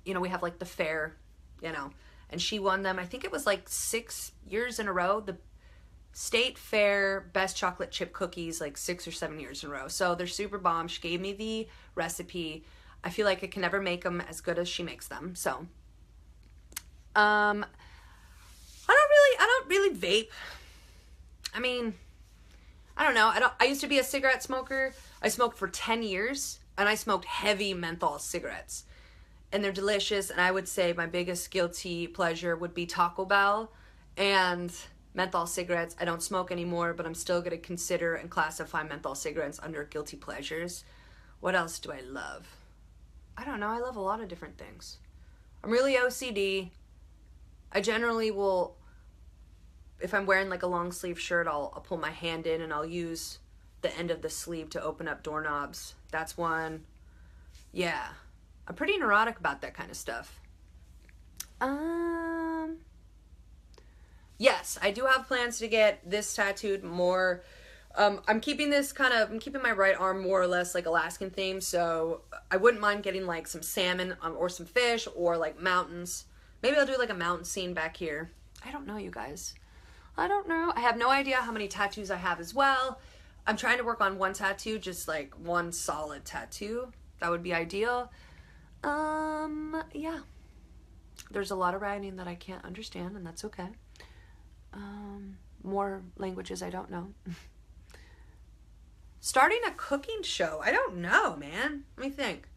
you know, we have like the fair, you know, and she won them. I think it was like 6 years in a row. The state fair best chocolate chip cookies, like 6 or 7 years in a row. So they're super bomb. She gave me the recipe. I feel like I can never make them as good as she makes them. So, I don't really vape. I mean, I don't know. I used to be a cigarette smoker. I smoked for 10 years and I smoked heavy menthol cigarettes, and they're delicious. And I would say my biggest guilty pleasure would be Taco Bell and menthol cigarettes. I don't smoke anymore, but I'm still going to consider and classify menthol cigarettes under guilty pleasures. What else do I love? I don't know. I love a lot of different things. I'm really OCD. I generally will, if I'm wearing like a long sleeve shirt, I'll pull my hand in and I'll use the end of the sleeve to open up doorknobs. That's one. Yeah. I'm pretty neurotic about that kind of stuff. Yes, I do have plans to get this tattooed more. I'm keeping my right arm more or less like Alaskan theme, so I wouldn't mind getting like some salmon or some fish or like mountains. Maybe I'll do like a mountain scene back here. I don't know, you guys. I don't know. I have no idea how many tattoos I have as well. I'm trying to work on one tattoo, just like one solid tattoo. That would be ideal. Yeah. There's a lot of writing that I can't understand, and that's okay. More languages I don't know. Starting a cooking show. I don't know, man. Let me think.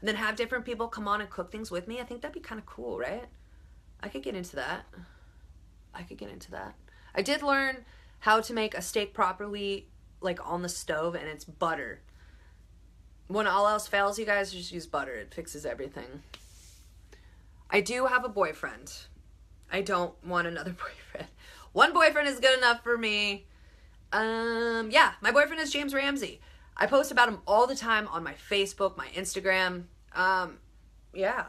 And then have different people come on and cook things with me. I think that'd be kind of cool, right? I could get into that. I did learn how to make a steak properly, like on the stove, and it's butter. When all else fails, you guys, just use butter. It fixes everything. I do have a boyfriend. I don't want another boyfriend. One boyfriend is good enough for me. Yeah, my boyfriend is James Ramsey. I post about him all the time on my Facebook, my Instagram. Yeah.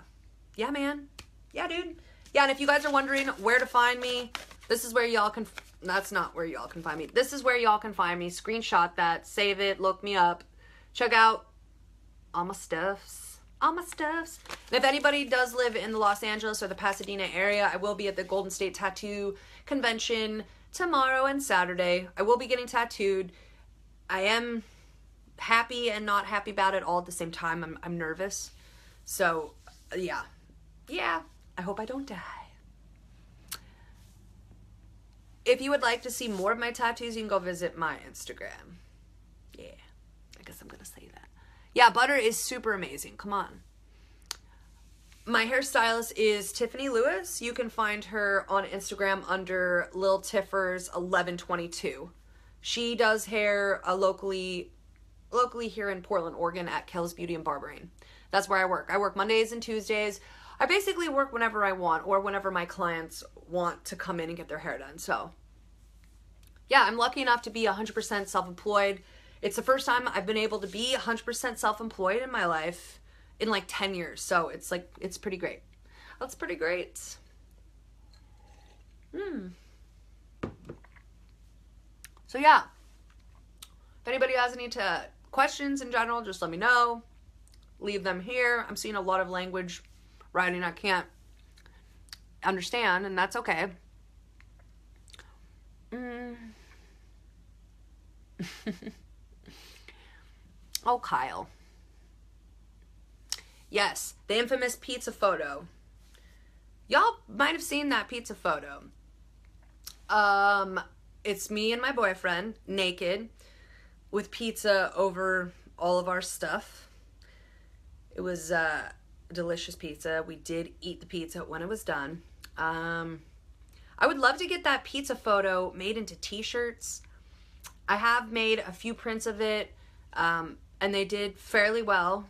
Yeah, man. Yeah, dude. Yeah, and if you guys are wondering where to find me, this is where y'all can, that's not where y'all can find me. This is where y'all can find me. Screenshot that, save it, look me up. Check out all my stuffs. all my stuffs. And if anybody does live in the Los Angeles or the Pasadena area, I will be at the Golden State Tattoo Convention tomorrow and Saturday. I will be getting tattooed. I am happy and not happy about it all at the same time. I'm nervous. So, yeah. Yeah. I hope I don't die. If you would like to see more of my tattoos, you can go visit my Instagram. Yeah. I guess I'm going to say that. Yeah, Butter is super amazing. Come on. My hairstylist is Tiffany Lewis. You can find her on Instagram under Lil Tiffers 1122. She does hair locally here in Portland, Oregon at Kel's Beauty and Barbering. That's where I work. I work Mondays and Tuesdays. I basically work whenever I want or whenever my clients want to come in and get their hair done. So, yeah, I'm lucky enough to be 100% self-employed. It's the first time I've been able to be 100% self-employed in my life in like 10 years. So it's like, it's pretty great. That's pretty great. So yeah, if anybody has any questions in general, just let me know. Leave them here. I'm seeing a lot of language writing I can't understand, and that's okay. Oh, Kyle. Yes, the infamous pizza photo. Y'all might have seen that pizza photo. It's me and my boyfriend, naked, with pizza over all of our stuff. It was delicious pizza. We did eat the pizza when it was done. I would love to get that pizza photo made into t-shirts. I have made a few prints of it, and they did fairly well.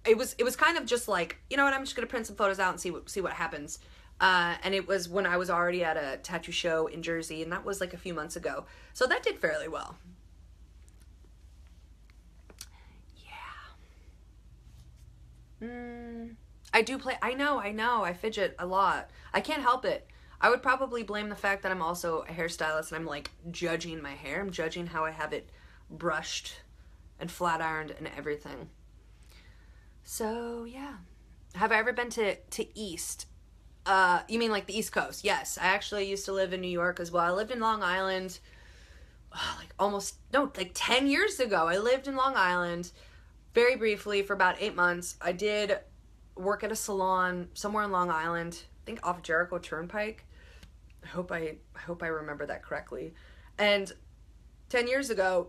It was kind of just like, you know what, I'm just gonna print some photos out and see what happens. And it was when I was already at a tattoo show in Jersey, and that was like a few months ago. So that did fairly well. I do play, I know, I fidget a lot. I can't help it. I would probably blame the fact that I'm also a hairstylist and I'm like judging my hair. I'm judging how I have it brushed and flat ironed and everything. So yeah. Have I ever been to East? You mean like the East Coast? Yes. I actually used to live in New York as well. I lived in Long Island like 10 years ago. I lived in Long Island very briefly for about 8 months. I did work at a salon somewhere in Long Island, I think off Jericho Turnpike. I hope I remember that correctly. And 10 years ago,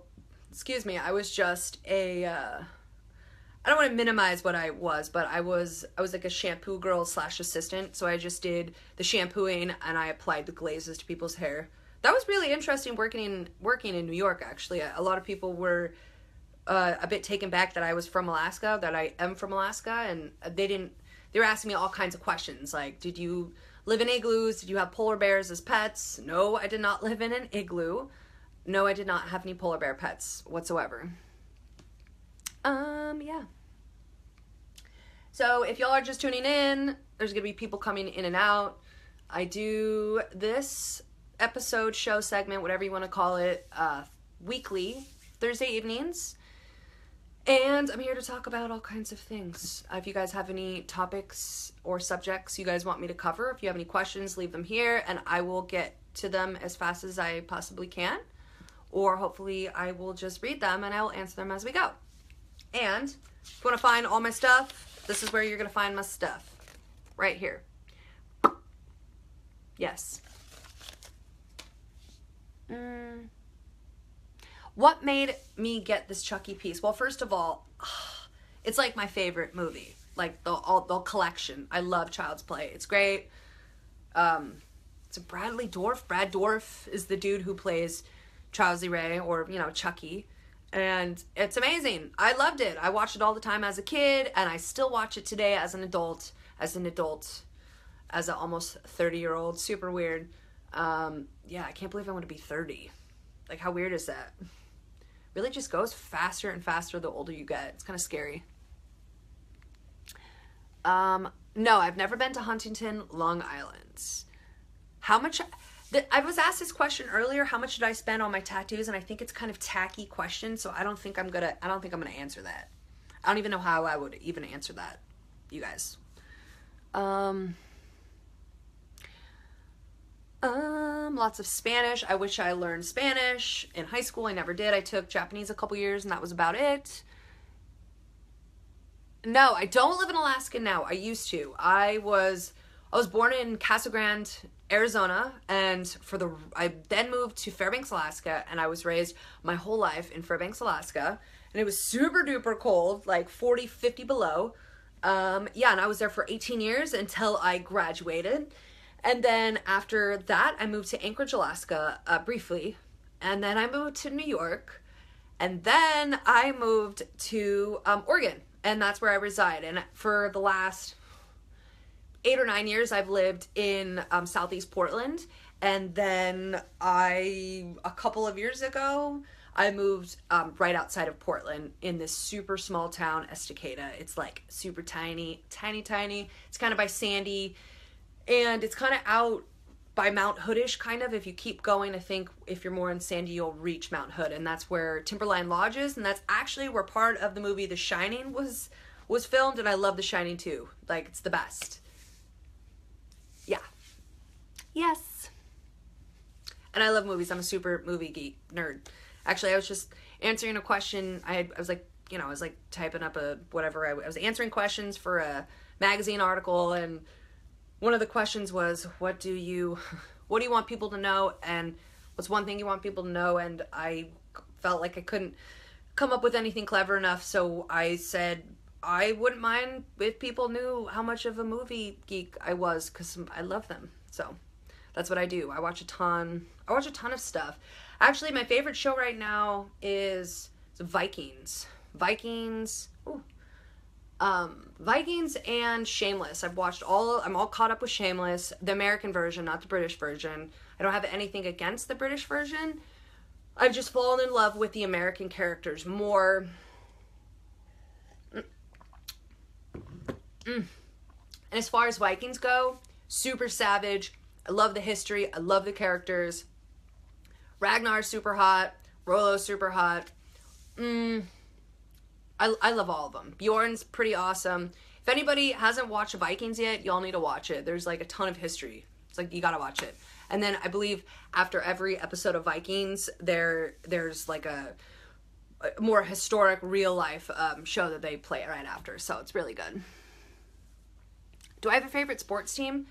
excuse me, I was just a I don't want to minimize what I was, but I was like a shampoo girl / assistant. So I just did the shampooing and I applied the glazes to people's hair. That was really interesting working in New York, actually. A lot of people were a bit taken back that I was from Alaska, that I am from Alaska, and they were asking me all kinds of questions, like, did you live in igloos? Did you have polar bears as pets? No, I did not live in an igloo. No, I did not have any polar bear pets whatsoever. Yeah. So if y'all are just tuning in, there's gonna be people coming in and out. I do this episode, show, segment, whatever you want to call it, weekly, Thursday evenings. And I'm here to talk about all kinds of things. If you guys have any topics or subjects you guys want me to cover, if you have any questions, leave them here and I will get to them as fast as I possibly can. Or hopefully I will just read them and I will answer them as we go. And if you want to find all my stuff, this is where you're going to find my stuff. Right here. Yes. What made me get this Chucky piece? Well, first of all, it's like my favorite movie. Like the collection. I love Child's Play. It's great. It's a Bradley Dorff. Brad Dorff is the dude who plays Charles Lee Ray, or, you know, Chucky. And it's amazing. I loved it. I watched it all the time as a kid, and I still watch it today as an adult, as an almost 30-year-old. Super weird. Yeah, I can't believe I'm going to be 30. Like, how weird is that? Really just goes faster and faster the older you get. It's kind of scary. No, I've never been to Huntington, Long Island. How much... I was asked this question earlier, how much did I spend on my tattoos? And I think it's kind of tacky question, so I don't think I'm gonna answer that. I don't even know how I would even answer that, you guys. Lots of Spanish. I wish I learned Spanish in high school. I never did. I took Japanese a couple years and that was about it. No, I don't live in Alaska now. I used to. I was born in Casa Grande, Arizona, and I then moved to Fairbanks, Alaska, and I was raised my whole life in Fairbanks, Alaska, and it was super duper cold, like 40, 50 below. Yeah, and I was there for 18 years until I graduated. And then after that, I moved to Anchorage, Alaska, briefly. And then I moved to New York. And then I moved to Oregon. And that's where I reside. And for the last 8 or 9 years, I've lived in Southeast Portland. And then a couple of years ago, I moved right outside of Portland in this super small town, Estacada. It's like super tiny, tiny, tiny. It's kind of by Sandy. And it's kind of out by Mount Hoodish, kind of. If you keep going, I think if you're more in Sandy, you'll reach Mount Hood. And that's where Timberline Lodge is. And that's actually where part of the movie The Shining was filmed. And I love The Shining too. Like, it's the best. Yeah. Yes. And I love movies. I'm a super movie geek nerd. Actually, I was just answering a question. I was like, I was like typing up whatever. I was answering questions for a magazine article, and one of the questions was, what do you want people to know, and what's one thing you want people to know? And I felt like I couldn't come up with anything clever enough, so I said I wouldn't mind if people knew how much of a movie geek I was, because I love them. So that's what I do. I watch a ton of stuff. Actually, my favorite show right now is Vikings. Vikings and Shameless. I'm all caught up with Shameless, the American version, not the British version. I don't have anything against the British version. I've just fallen in love with the American characters more. And as far as Vikings go, super savage. I love the history. I love the characters. Ragnar's super hot. Rollo's super hot. I love all of them. Bjorn's pretty awesome. If anybody hasn't watched Vikings yet, y'all need to watch it. There's like a ton of history. It's like, you gotta watch it. And then I believe after every episode of Vikings, there's like a more historic, real life show that they play right after. So it's really good. Do I have a favorite sports team?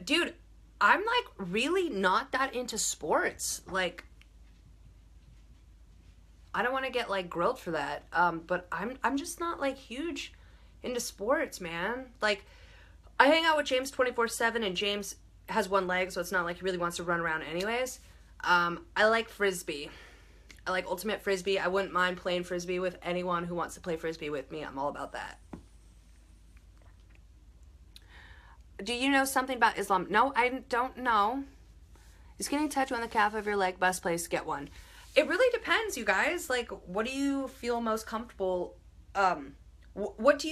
Dude, I'm like really not that into sports. Like, I don't want to get like grilled for that. But I'm just not like huge into sports, man. Like, I hang out with James 24/7, and James has one leg, so it's not like he really wants to run around anyways. I like Frisbee. I like ultimate Frisbee. I wouldn't mind playing Frisbee with anyone who wants to play Frisbee with me. I'm all about that. Do you know something about Islam? No, I don't know. Is getting a tattoo on the calf of your leg best place to get one? It really depends, you guys. Like, what do you feel most comfortable? What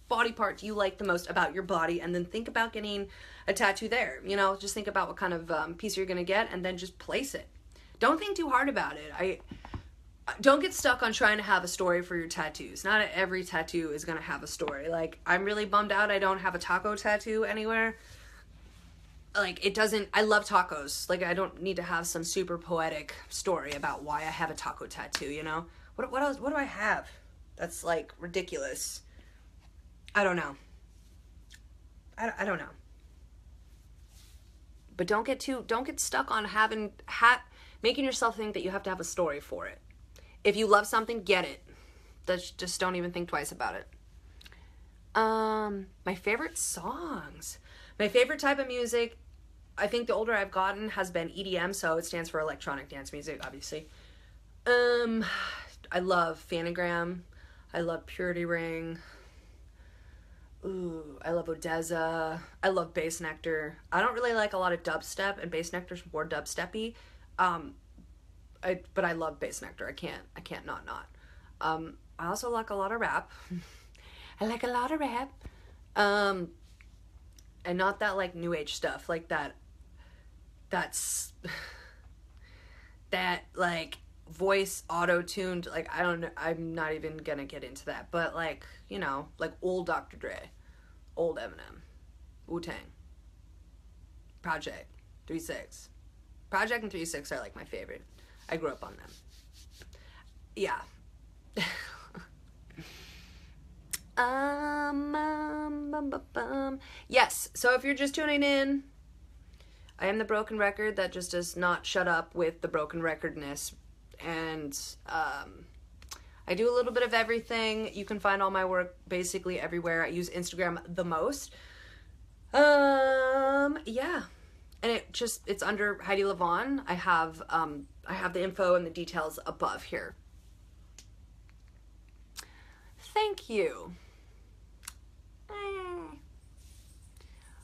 body part do you like the most about your body? And then think about getting a tattoo there. You know, just think about what kind of piece you're gonna get, and then just place it. Don't think too hard about it. Don't get stuck on trying to have a story for your tattoos. Not every tattoo is gonna have a story. Like, I'm really bummed out I don't have a taco tattoo anywhere. Like, it doesn't, I love tacos. Like, I don't need to have some super poetic story about why I have a taco tattoo, you know? What else, what do I have that's, like, ridiculous? I don't know. I don't know. But don't get stuck on making yourself think that you have to have a story for it. If you love something, get it. Just don't even think twice about it. My favorite songs. My favorite type of music, I think the older I've gotten, has been EDM, so it stands for electronic dance music, obviously. I love Phanogram. I love Purity Ring. Ooh, I love Odessa. I love Bass Nectar. I don't really like a lot of dubstep, and Bass Nectar's more dubsteppy. But I love Bass Nectar. I can't not. I also like a lot of rap. I like a lot of rap. And not that like new age stuff, like that like voice auto-tuned. Like, I don't know, I'm not even gonna get into that, but like, you know, like old Dr. Dre, old Eminem, Wu-Tang, Project 3-6. Project and 3-6 are like my favorite. I grew up on them. Yeah. Yes, so if you're just tuning in, I am the broken record that just does not shut up with the broken recordness. And I do a little bit of everything. You can find all my work basically everywhere. I use Instagram the most. Yeah. And it's under Heidi Lavon. I have the info and the details above here. Thank you.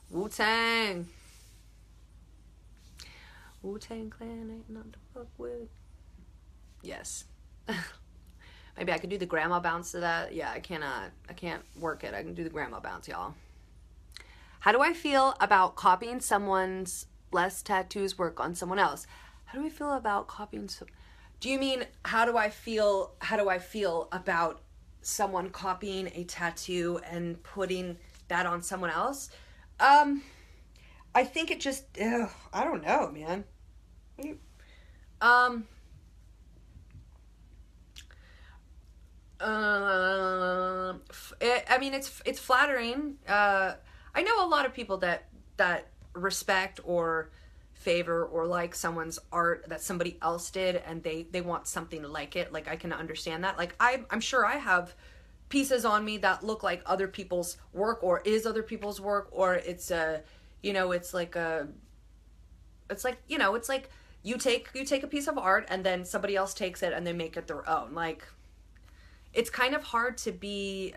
Wu-Tang. Wu-Tang Clan ain't nothing to fuck with. Yes. Maybe I could do the grandma bounce to that. Yeah, I can't work it. I can do the grandma bounce, y'all. How do I feel about copying someone's less tattoos work on someone else? How do we feel about copying do you mean how do I feel about someone copying a tattoo and putting that on someone else? I think it just, I don't know, man. I mean, it's flattering. I know a lot of people that respect or favor or like someone's art that somebody else did, and they want something like it. Like, I can understand that. Like, I'm sure I have pieces on me that look like other people's work or is other people's work, or it's you know, it's like you take a piece of art and then somebody else takes it and they make it their own. Like, it's kind of hard to be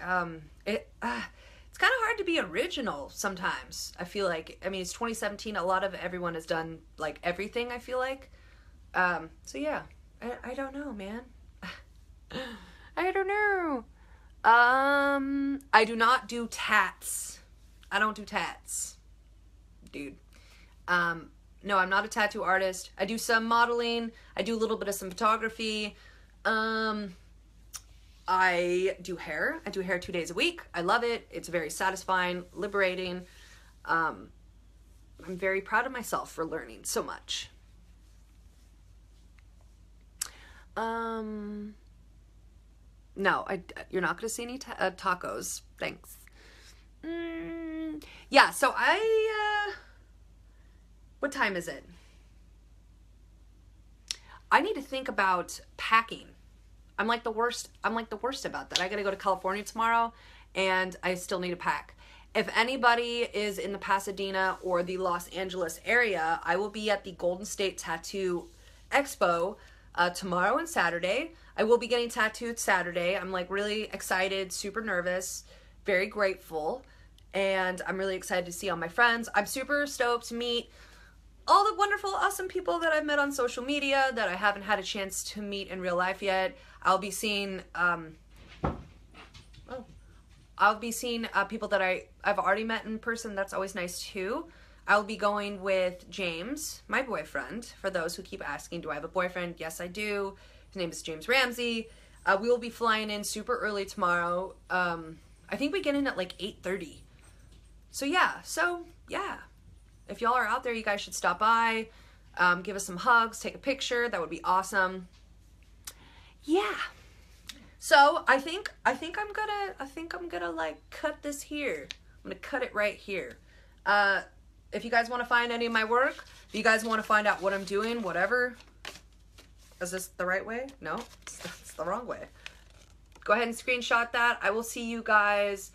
it's kind of hard to be original sometimes. I feel like, I mean, it's 2017. A lot of everyone has done like everything, I feel like. So yeah, I don't know, man. I don't know. I do not do tats. I don't do tats, dude. No, I'm not a tattoo artist. I do some modeling. I do a little bit of some photography. I do hair. I do hair 2 days a week. I love it. It's very satisfying, liberating. I'm very proud of myself for learning so much. No, you're not going to see any tacos. Thanks. Yeah, so what time is it? I need to think about packing. I'm like the worst about that. I got to go to California tomorrow and I still need to pack. If anybody is in the Pasadena or the Los Angeles area, I will be at the Golden State Tattoo Expo tomorrow and Saturday. I will be getting tattooed Saturday. I'm like really excited, super nervous, very grateful, and I'm really excited to see all my friends. I'm super stoked to meet all the wonderful, awesome people that I've met on social media that I haven't had a chance to meet in real life yet. I'll be seeing people that I've already met in person. That's always nice too. I'll be going with James, my boyfriend. For those who keep asking, do I have a boyfriend? Yes, I do. His name is James Ramsey. We will be flying in super early tomorrow. I think we get in at like 8:30. So yeah. If y'all are out there, you guys should stop by, give us some hugs, take a picture. That would be awesome. Yeah. So I think I'm gonna like cut this here. I'm gonna cut it right here. If you guys want to find any of my work, if you guys want to find out what I'm doing, whatever. Is this the right way? No, it's the wrong way. Go ahead and screenshot that. I will see you guys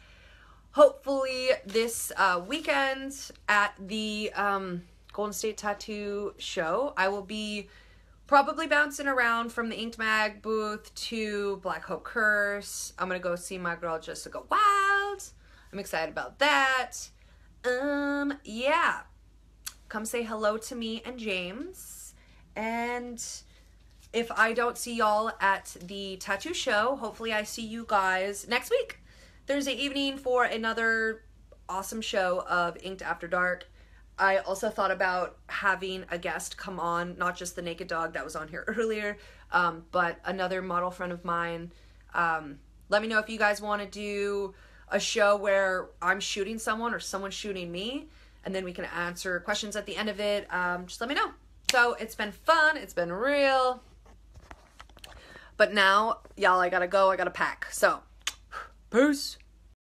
hopefully this weekend at the Golden State Tattoo show. I will be probably bouncing around from the Inked Mag booth to Black Hope Curse. I'm gonna go see my girl Jessica Wild. I'm excited about that. Yeah. Come say hello to me and James. And if I don't see y'all at the tattoo show, hopefully I see you guys next week, Thursday evening, for another awesome show of Inked After Dark. I also thought about having a guest come on, not just the naked dog that was on here earlier, but another model friend of mine. Let me know if you guys want to do a show where I'm shooting someone or someone's shooting me, and then we can answer questions at the end of it. Just let me know. So it's been fun. It's been real. But now, y'all, I gotta go. I gotta pack. So, peace.